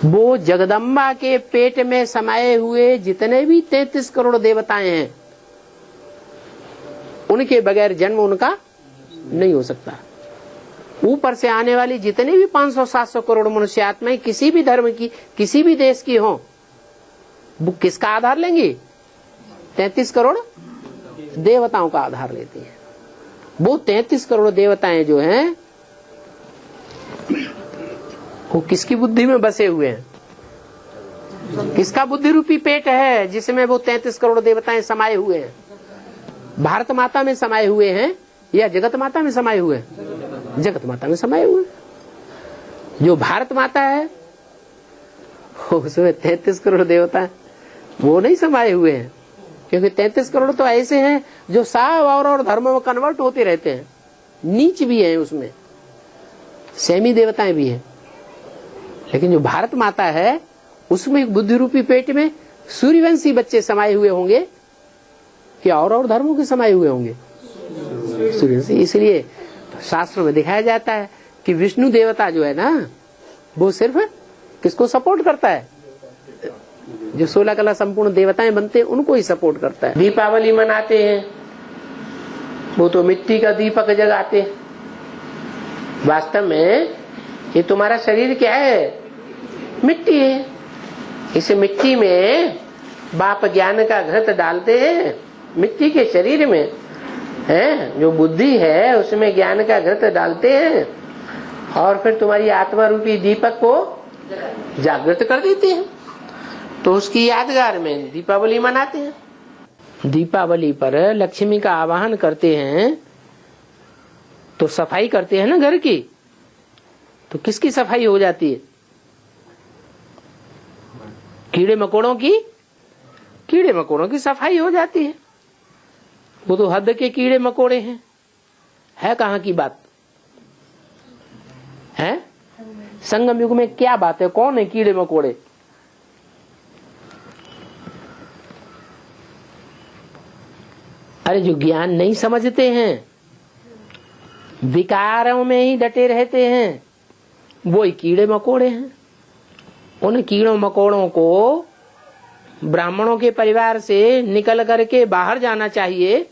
वो जगदम्बा के पेट में समाये हुए जितने भी 33 करोड़ देवताएं हैं, उनके बगैर जन्म उनका नहीं हो सकता। ऊपर से आने वाली जितने भी 500-700 करोड़ मनुष्य आत्माएं किसी भी धर्म की, किसी भी देश की हो, वो किसका आधार लेंगी? 33 करोड़ देवताओं का आधार लेती है। वो 33 करोड़ देवताएं जो हैं, वो किसकी बुद्धि में बसे हुए हैं? किसका बुद्धि रूपी पेट है जिसमें वो 33 करोड़ देवताएं समाये हुए हैं? भारत माता में समाये हुए हैं या जगत माता में समाये हुए हैं? जगत माता में समाये हुए हैं। जो भारत माता है उसमें 33 करोड़ देवता वो नहीं समाये हुए हैं, क्योंकि 33 करोड़ तो ऐसे हैं जो सब और धर्मों में कन्वर्ट होते रहते हैं। नीच भी है उसमें, सेमी देवताएं भी हैं। लेकिन जो भारत माता है उसमें एक बुद्धि रूपी पेट में सूर्यवंशी बच्चे समाये हुए होंगे कि और धर्मों के समाये हुए होंगे? सूर्यवंशी। इसलिए शास्त्रों में दिखाया जाता है कि विष्णु देवता जो है ना, वो सिर्फ किसको सपोर्ट करता है? जो 16 कला संपूर्ण देवताएं बनते हैं उनको ही सपोर्ट करता है। दीपावली मनाते हैं, वो तो मिट्टी का दीपक जगाते हैं। वास्तव में ये तुम्हारा शरीर क्या है? मिट्टी है। इस मिट्टी में बाप ज्ञान का घृत डालते हैं, मिट्टी के शरीर में है जो बुद्धि है उसमें ज्ञान का घृत डालते हैं, और फिर तुम्हारी आत्मा रूपी दीपक को जागृत कर देते हैं। तो उसकी यादगार में दीपावली मनाते हैं। दीपावली पर लक्ष्मी का आवाहन करते हैं तो सफाई करते हैं ना घर की। तो किसकी सफाई हो जाती है? कीड़े मकोड़ों की सफाई हो जाती है। वो तो हद के कीड़े मकोड़े हैं। है कहाँ की बात है? संगम युग में क्या बात है? कौन है कीड़े मकोड़े? अरे जो ज्ञान नहीं समझते हैं, विकारों में ही डटे रहते हैं, वो ही कीड़े मकोड़े हैं। उन कीड़ों मकोड़ों को ब्राह्मणों के परिवार से निकल करके बाहर जाना चाहिए,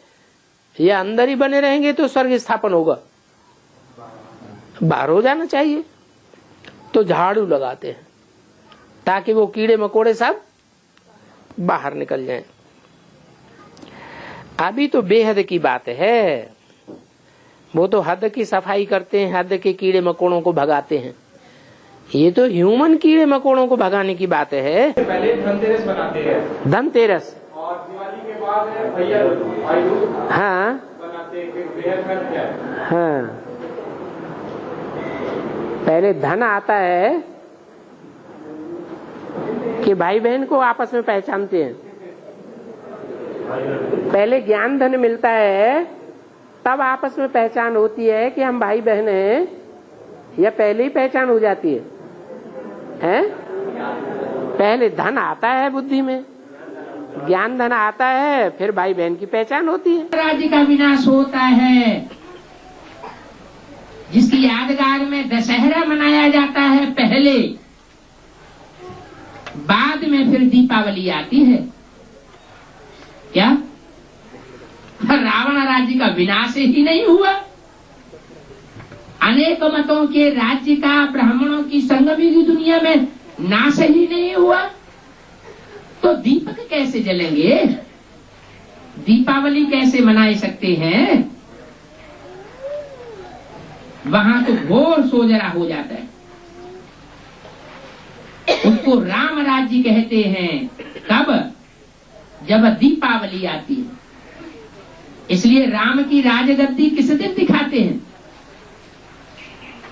या अंदर ही बने रहेंगे तो स्वर्ग स्थापन होगा? बाहर हो जाना चाहिए। तो झाड़ू लगाते हैं ताकि वो कीड़े मकोड़े सब बाहर निकल जाएं। अभी तो बेहद की बात है, वो तो हद की सफाई करते हैं, हद के कीड़े मकोड़ों को भगाते हैं। ये तो ह्यूमन कीड़े मकोड़ों को भगाने की बात है। पहले धनतेरस बनाते हैं, धनतेरस, और दिवाली के बाद भैया दूज हाँ बनाते हैं। फिर बेहद खर्च क्या है? हाँ, पहले धन आता है कि भाई बहन को आपस में पहचानते हैं। पहले ज्ञान धन मिलता है, तब आपस में पहचान होती है कि हम भाई बहन हैं, या पहले ही पहचान हो जाती है? पहले धन आता है बुद्धि में, ज्ञान धन आता है, फिर भाई बहन की पहचान होती है। राज्य का विनाश होता है, जिसकी यादगार में दशहरा मनाया जाता है पहले, बाद में फिर दीपावली आती है। क्या रावण राज्य का विनाश ही नहीं हुआ? अनेक मतों के राज्य का ब्राह्मणों की संगमी की दुनिया में नाश ही नहीं हुआ, तो दीपक कैसे जलेंगे? दीपावली कैसे मना सकते हैं? वहां तो घोर सोजरा हो जाता है। उसको राम राज्य कहते हैं। कब? जब दीपावली आती है। इसलिए राम की राजगद्दी किस दिन दिखाते हैं?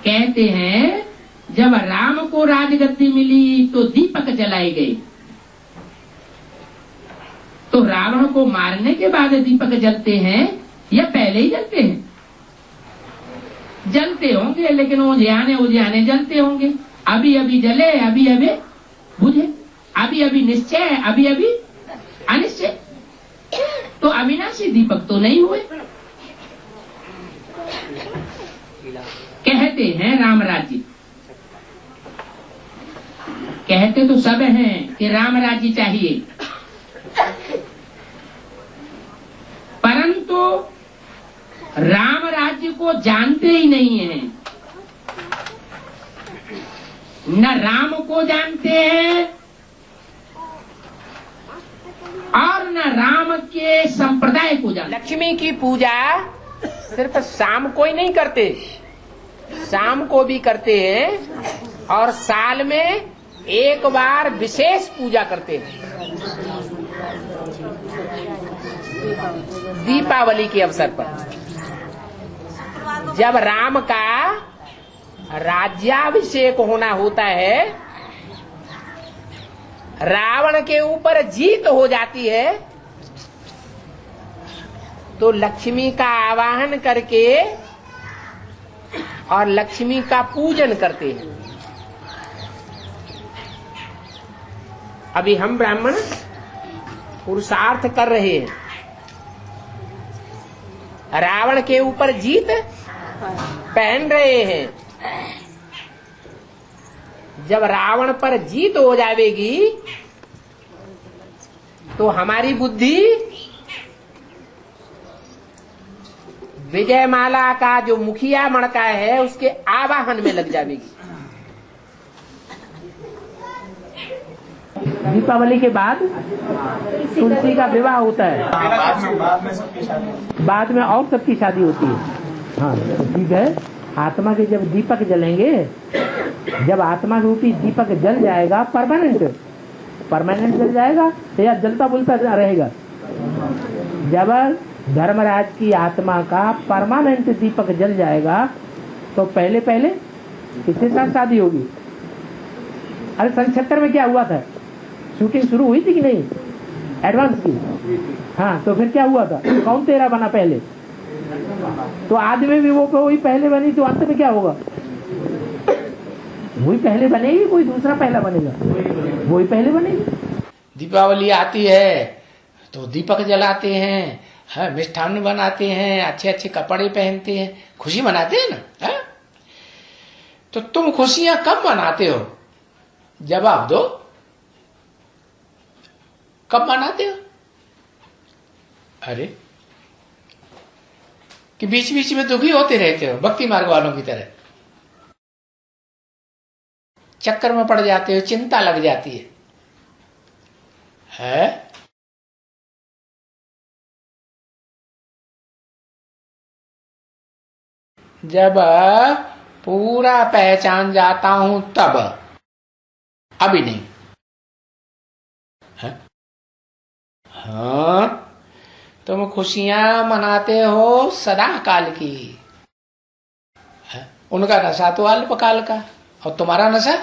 कहते हैं जब राम को राजगद्दी मिली तो दीपक जलाए गए। तो रावण को मारने के बाद दीपक जलते हैं या पहले ही जलते हैं? जलते होंगे, लेकिन उजियाने जलते होंगे। अभी अभी जले, अभी अभी बुझे, अभी अभी निश्चय, अभी अभी अनिश्चय। तो अविनाशी दीपक तो नहीं हुए। कहते हैं राम राज्य, कहते तो सब हैं कि राम राज्य चाहिए, परंतु राम राज्य को जानते ही नहीं हैं। न राम को जानते हैं और न राम के संप्रदाय को जानते। लक्ष्मी की पूजा सिर्फ शाम को ही नहीं करते, शाम को भी करते हैं और साल में एक बार विशेष पूजा करते हैं, दीपावली के अवसर पर। जब राम का राज्याभिषेक होना होता है, रावण के ऊपर जीत हो जाती है, तो लक्ष्मी का आवाहन करके और लक्ष्मी का पूजन करते हैं। अभी हम ब्राह्मण पुरुषार्थ कर रहे हैं, रावण के ऊपर जीत पहन रहे हैं। जब रावण पर जीत हो जाएगी तो हमारी बुद्धि विजयमाला का जो मुखिया मणका है उसके आवाहन में लग जाएगी। दीपावली के बाद तुलसी का विवाह होता है, बाद में और सबकी शादी होती है। हाँ ठीक है। आत्मा के जब दीपक जलेंगे, जब आत्मा रूपी दीपक जल जाएगा, परमानेंट जल जाएगा या जलता बुलता रहेगा? जब धर्मराज की आत्मा का परमानेंट दीपक जल जाएगा तो पहले किसके साथ शादी होगी? अरे 1976 में क्या हुआ था? शूटिंग शुरू हुई थी कि नहीं एडवांस की? हाँ, तो फिर क्या हुआ था? कौन तेरा बना पहले? तो आदमी भी वो वही पहले बनी, तो अंत में क्या होगा? वही पहले बनेगी, कोई दूसरा पहला बनेगा? वही पहले बनेगी। दीपावली आती है तो दीपक जलाते हैं, हाँ, मिष्ठान्न बनाते हैं, अच्छे अच्छे कपड़े पहनते हैं, खुशी मनाते हैं ना। हाँ? तो तुम खुशियां कब मनाते हो? जवाब दो, कब मनाते हो? अरे कि बीच बीच में दुखी होते रहते हो, भक्ति मार्ग वालों की तरह चक्कर में पड़ जाते हो, चिंता लग जाती है? जब पूरा पहचान जाता हूं तब, अभी नहीं। है? हाँ, तुम खुशियां मनाते हो सदा काल की, है? उनका नशा तो अल्पकाल का, और तुम्हारा नशा,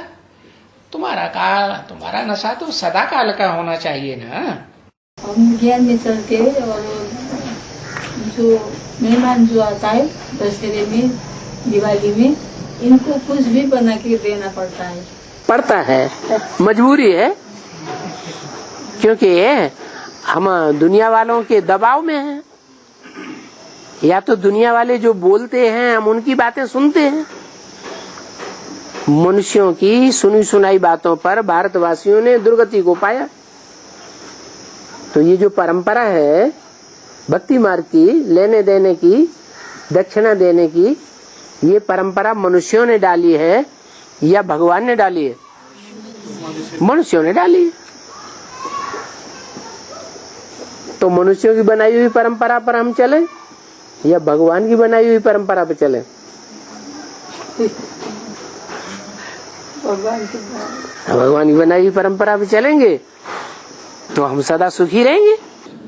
तुम्हारा नशा तो सदा काल का होना चाहिए ना। हम ज्ञान में चलते हैं और जो मेहमान जो आता है दशहरे में, दिवाली में, इनको कुछ भी बना के देना पड़ता है। मजबूरी है, क्योंकि हम दुनिया वालों के दबाव में हैं। या तो दुनिया वाले जो बोलते हैं हम उनकी बातें सुनते हैं। मनुष्यों की सुनी सुनाई बातों पर भारतवासियों ने दुर्गति को पाया। तो ये जो परंपरा है भक्ति मार्ग की, लेने देने की, दक्षिणा देने की, ये परंपरा मनुष्यों ने डाली है या भगवान ने डाली है? मनुष्यों ने डाली है। तो मनुष्यों की बनाई हुई परंपरा पर हम चले या भगवान की बनाई हुई परंपरा पर चले? भगवान की बनाई हुई परंपरा पे चलेंगे तो हम सदा सुखी रहेंगे।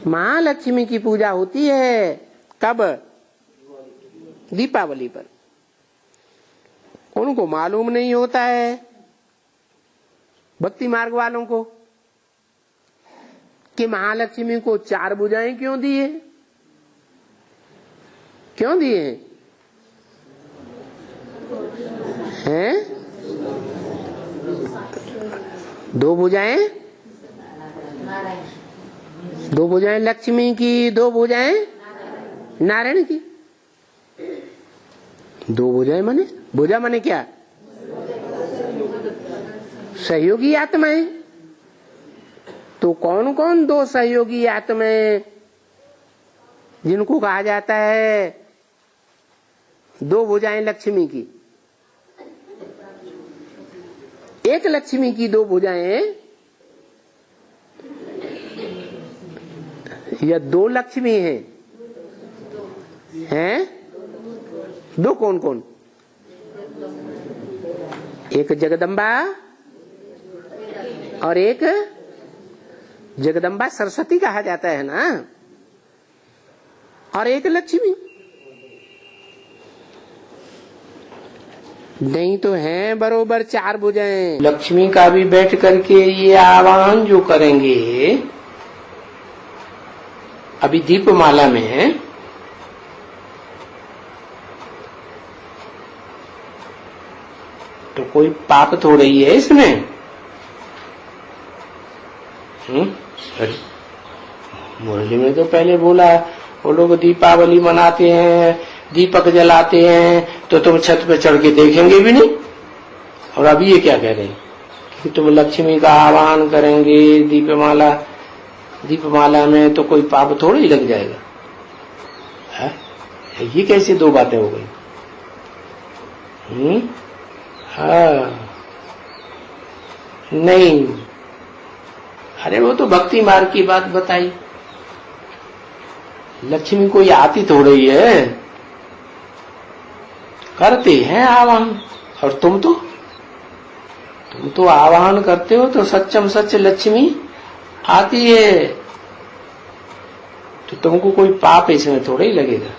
महालक्ष्मी की पूजा होती है कब? दीपावली पर। उनको मालूम नहीं होता है भक्ति मार्ग वालों को कि महालक्ष्मी को 4 भुजाएं क्यों दी है, क्यों दिए हैं? 2 भुजाएं, 2 भुजाएं लक्ष्मी की, 2 भुजाएं नारायण की। 2 भुजाएं माने, भुजा माने क्या? सहयोगी आत्माएं। तो कौन कौन 2 सहयोगी आत्माएं जिनको कहा जाता है 2 भुजाएं लक्ष्मी की? एक लक्ष्मी की 2 भुजाएं या 2 लक्ष्मी हैं? 2 कौन कौन? एक जगदम्बा और एक जगदम्बा सरस्वती कहा जाता है ना, और एक लक्ष्मी। नहीं तो है बरोबर 4 भुजाएं। लक्ष्मी का भी बैठ करके ये आवाहन जो करेंगे अभी दीपमाला में है, तो कोई पाप थोड़ा ही है इसमें। अरे मुरली में तो पहले बोला वो लोग दीपावली मनाते हैं, दीपक जलाते हैं, तो तुम छत पे चढ़ के देखेंगे भी नहीं। और अभी ये क्या कह रहे हैं कि तुम लक्ष्मी का आह्वान करेंगे दीपमाला में, तो कोई पाप थोड़ा ही लग जाएगा है? ये कैसे 2 बातें हो गई? हाँ नहीं, अरे वो तो भक्ति मार्ग की बात बताई। लक्ष्मी कोई आती थोड़ी है, करते हैं आवाहन। और तुम तो आवाहन करते हो तो सच्चम सच लक्ष्मी आती है, तो तुमको कोई पाप इसमें थोड़ा ही लगेगा।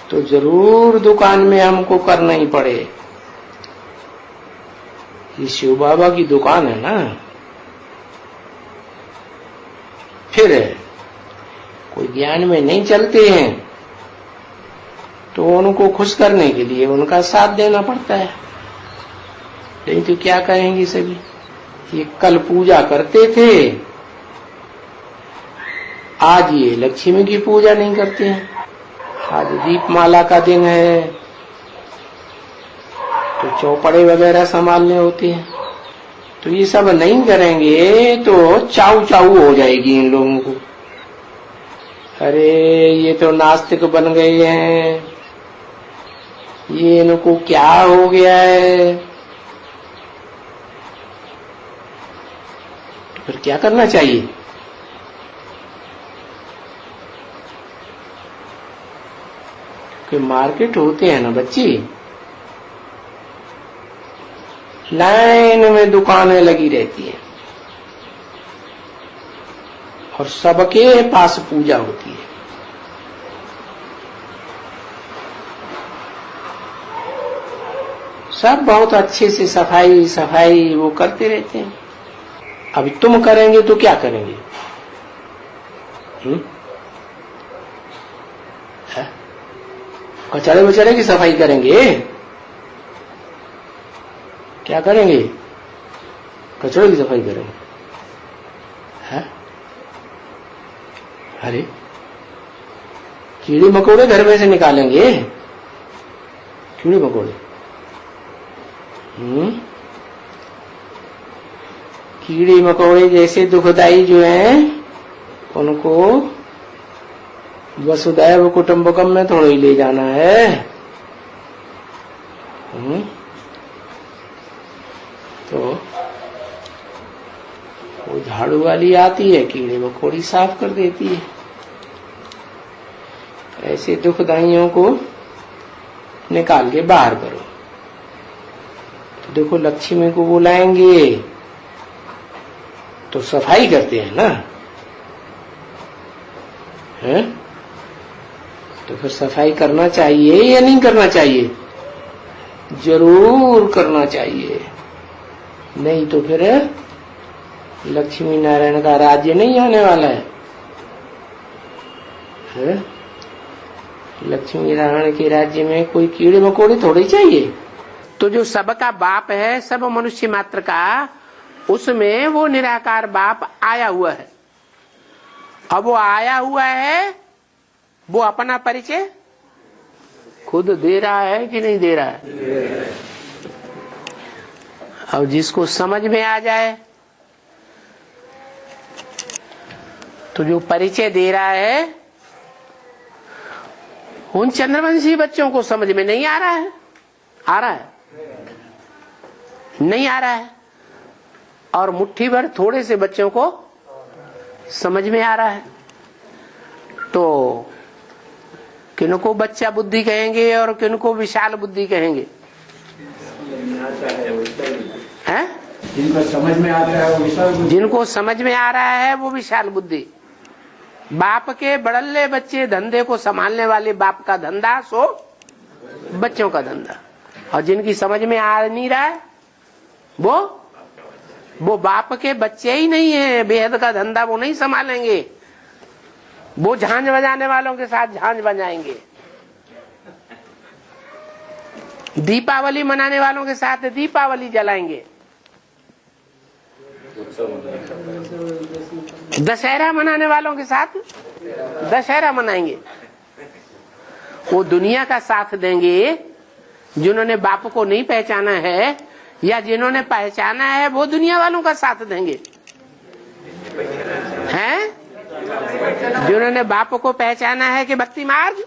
तो जरूर दुकान में हमको करना ही पड़े। ये शिव बाबा की दुकान है ना, फिर कोई ज्ञान में नहीं चलते हैं तो उनको खुश करने के लिए उनका साथ देना पड़ता है। नहीं तो क्या कहेंगे सभी, ये कल पूजा करते थे, आज ये लक्ष्मी की पूजा नहीं करते हैं। आज दीपमाला का दिन है तो चौपड़े वगैरह संभालने होते हैं, तो ये सब नहीं करेंगे तो चाऊ चाऊ हो जाएगी इन लोगों को। अरे ये तो नास्तिक बन गए हैं, ये इनको क्या हो गया है। तो फिर क्या करना चाहिए? कि मार्केट होते हैं ना बच्ची, लाइन में दुकानें लगी रहती हैं और सबके पास पूजा होती है। सब बहुत अच्छे से सफाई वो करते रहते हैं। अभी तुम करेंगे तो क्या करेंगे? कचड़े वचड़े की सफाई करेंगे? क्या करेंगे? कचड़े की सफाई करेंगे है? अरे कीड़े मकोड़े घर में से निकालेंगे? कीड़े मकोड़े कीड़े मकोड़े जैसे दुखदाई जो हैं उनको वसुदैव कुटुंबकम में थोड़ा ही ले जाना है। तो वो झाड़ू वाली आती है, कीड़े मकोड़ी साफ कर देती है। ऐसे दुखदाइयों को निकाल के बाहर करो। तो देखो लक्ष्मी को बुलाएंगे तो सफाई करते हैं ना, है? तो फिर सफाई करना चाहिए या नहीं करना चाहिए? जरूर करना चाहिए, नहीं तो फिर लक्ष्मी नारायण का राज्य नहीं आने वाला है? लक्ष्मी नारायण के राज्य में कोई कीड़े मकोड़े थोड़े चाहिए। तो जो सबका बाप है, सब मनुष्य मात्र का, उसमें वो निराकार बाप आया हुआ है। अब वो आया हुआ है, वो अपना परिचय खुद दे रहा है कि नहीं दे रहा है? अब जिसको समझ में आ जाए तो जो परिचय दे रहा है, उन चंद्रवंशी बच्चों को समझ में नहीं आ रहा है। आ रहा है? नहीं आ रहा है। और मुट्ठी भर थोड़े से बच्चों को समझ में आ रहा है। तो किनको बच्चा बुद्धि कहेंगे और किनको विशाल बुद्धि कहेंगे? हैं? जिनको समझ में आता है वो विशाल बुद्धि। जिनको समझ में आ रहा है वो विशाल बुद्धि। बाप के बड़ल्ले बच्चे धंधे को संभालने वाले बाप का धंधा सो बच्चों का धंधा। और जिनकी समझ में आ नहीं रहा है वो बाप के बच्चे ही नहीं है। बेहद का धंधा वो नहीं संभालेंगे। वो झांझ बजाने वालों के साथ झांझ बजाएंगे, दीपावली मनाने वालों के साथ दीपावली जलाएंगे, दशहरा मनाने वालों के साथ दशहरा मनाएंगे। वो दुनिया का साथ देंगे जिन्होंने बाप को नहीं पहचाना है, या जिन्होंने पहचाना है वो दुनिया वालों का साथ देंगे। हैं? जिन्होंने बाप को पहचाना है कि भक्ति मार्ग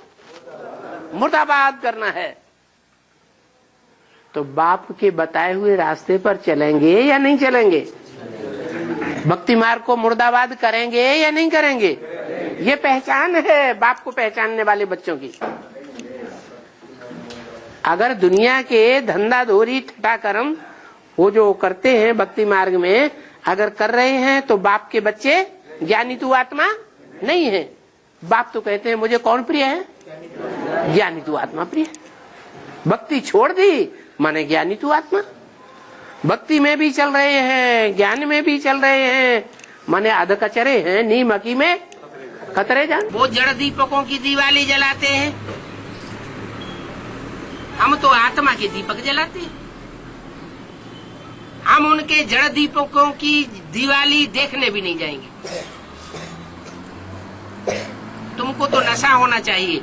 मुर्दाबाद करना है, तो बाप के बताए हुए रास्ते पर चलेंगे या नहीं चलेंगे? भक्ति मार्ग को मुर्दाबाद करेंगे या नहीं करेंगे? ये पहचान है बाप को पहचानने वाले बच्चों की। अगर दुनिया के धंधा धोरी ठटा कर्म वो जो करते हैं भक्ति मार्ग में अगर कर रहे हैं, तो बाप के बच्चे ज्ञानी तू आत्मा नहीं है। बाप तो कहते हैं मुझे कौन प्रिय है? ज्ञानी तू आत्मा प्रिय। भक्ति छोड़ दी माने ज्ञानी तू आत्मा। भक्ति में भी चल रहे हैं, ज्ञान में भी चल रहे हैं, माने अध कचरे हैं, नीमकी में खतरे जान। वो जड़ दीपकों की दिवाली जलाते हैं, हम तो आत्मा के दीपक जलाते हैं। हम उनके जड़ दीपकों की दिवाली देखने भी नहीं जाएंगे। तुमको तो नशा होना चाहिए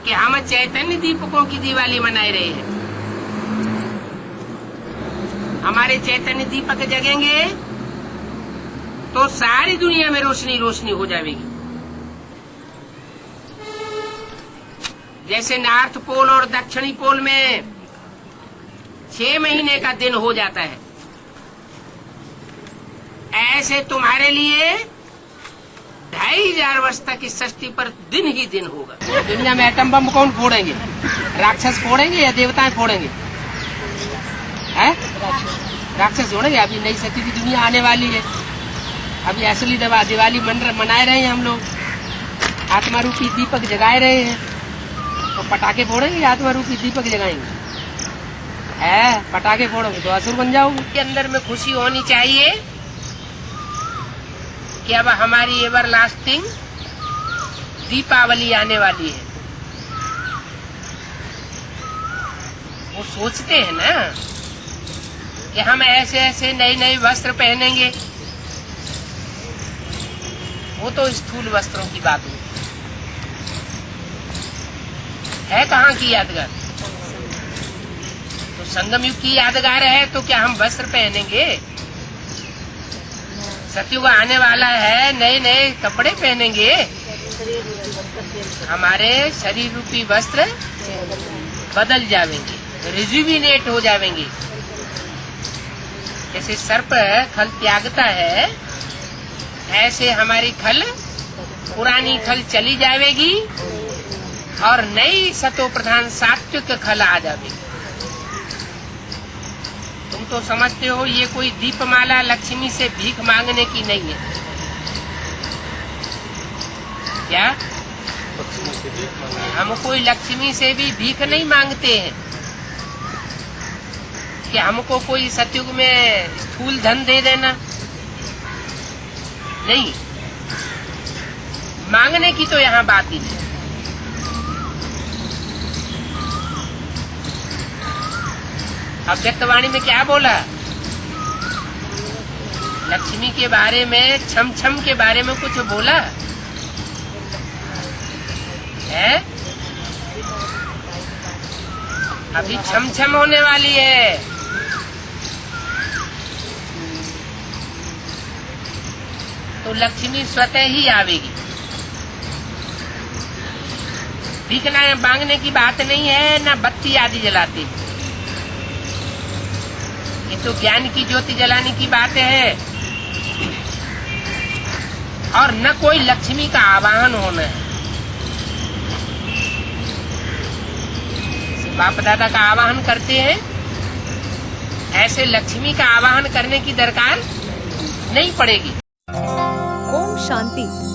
कि हम चैतन्य दीपकों की दिवाली मनाए रहे हैं। हमारे चैतन्य दीपक जगेंगे तो सारी दुनिया में रोशनी रोशनी हो जाएगी। जैसे नॉर्थ पोल और दक्षिणी पोल में 6 महीने का दिन हो जाता है, ऐसे तुम्हारे लिए 2500 वर्ष तक इस सृष्टि पर दिन ही दिन होगा। दुनिया में एटम बम कौन फोड़ेंगे? राक्षस फोड़ेंगे या देवताएं फोड़ेंगे? है? राक्षस फोड़ेंगे। अभी नई सती की दुनिया आने वाली है। अभी असली दिवाली मनाए रहे हैं हम लोग, आत्मा रूपी दीपक जगाए रहे हैं। तो पटाखे फोड़ेंगे, आत्मा रूपी दीपक जगाएंगे? है? पटाखे फोड़ोगे तो असुर बन जाओगे। अंदर में खुशी होनी चाहिए कि अब हमारी एवर लास्टिंग दीपावली आने वाली है। वो सोचते हैं ना कि हम ऐसे ऐसे नए नए वस्त्र पहनेंगे, वो तो स्थूल वस्त्रों की बात है कहाँ की यादगार? तो संगम युग की यादगार है तो क्या हम वस्त्र पहनेंगे? सतयुग आने वाला है, नए नए कपड़े पहनेंगे, हमारे शरीर रूपी वस्त्र बदल जाएंगे, रिजुविनेट हो जाएंगे। जैसे सर्प खल त्यागता है, ऐसे हमारी खल, पुरानी खल चली जाएगी और नई सतो प्रधान सात्विक खल आ जाएगी। तुम तो समझते हो ये कोई दीपमाला लक्ष्मी से भीख मांगने की नहीं है क्या? हम कोई लक्ष्मी से भी भीख नहीं मांगते हैं कि हमको कोई सतयुग में स्थूल धन दे देना, नहीं। मांगने की तो यहाँ बात ही नहीं। अब व्यक्तवाणी में क्या बोला? लक्ष्मी के बारे में, छम छम के बारे में कुछ बोला है? अभी छम छम होने वाली है। तो लक्ष्मी स्वतः ही आवेगी। भीख मांगने की बात नहीं है, ना बत्ती आदि जलाते। ये तो ज्ञान की ज्योति जलाने की बात है, और न कोई लक्ष्मी का आवाहन होना है। बाप दादा का आवाहन करते हैं, ऐसे लक्ष्मी का आवाहन करने की दरकार नहीं पड़ेगी। ओम शांति।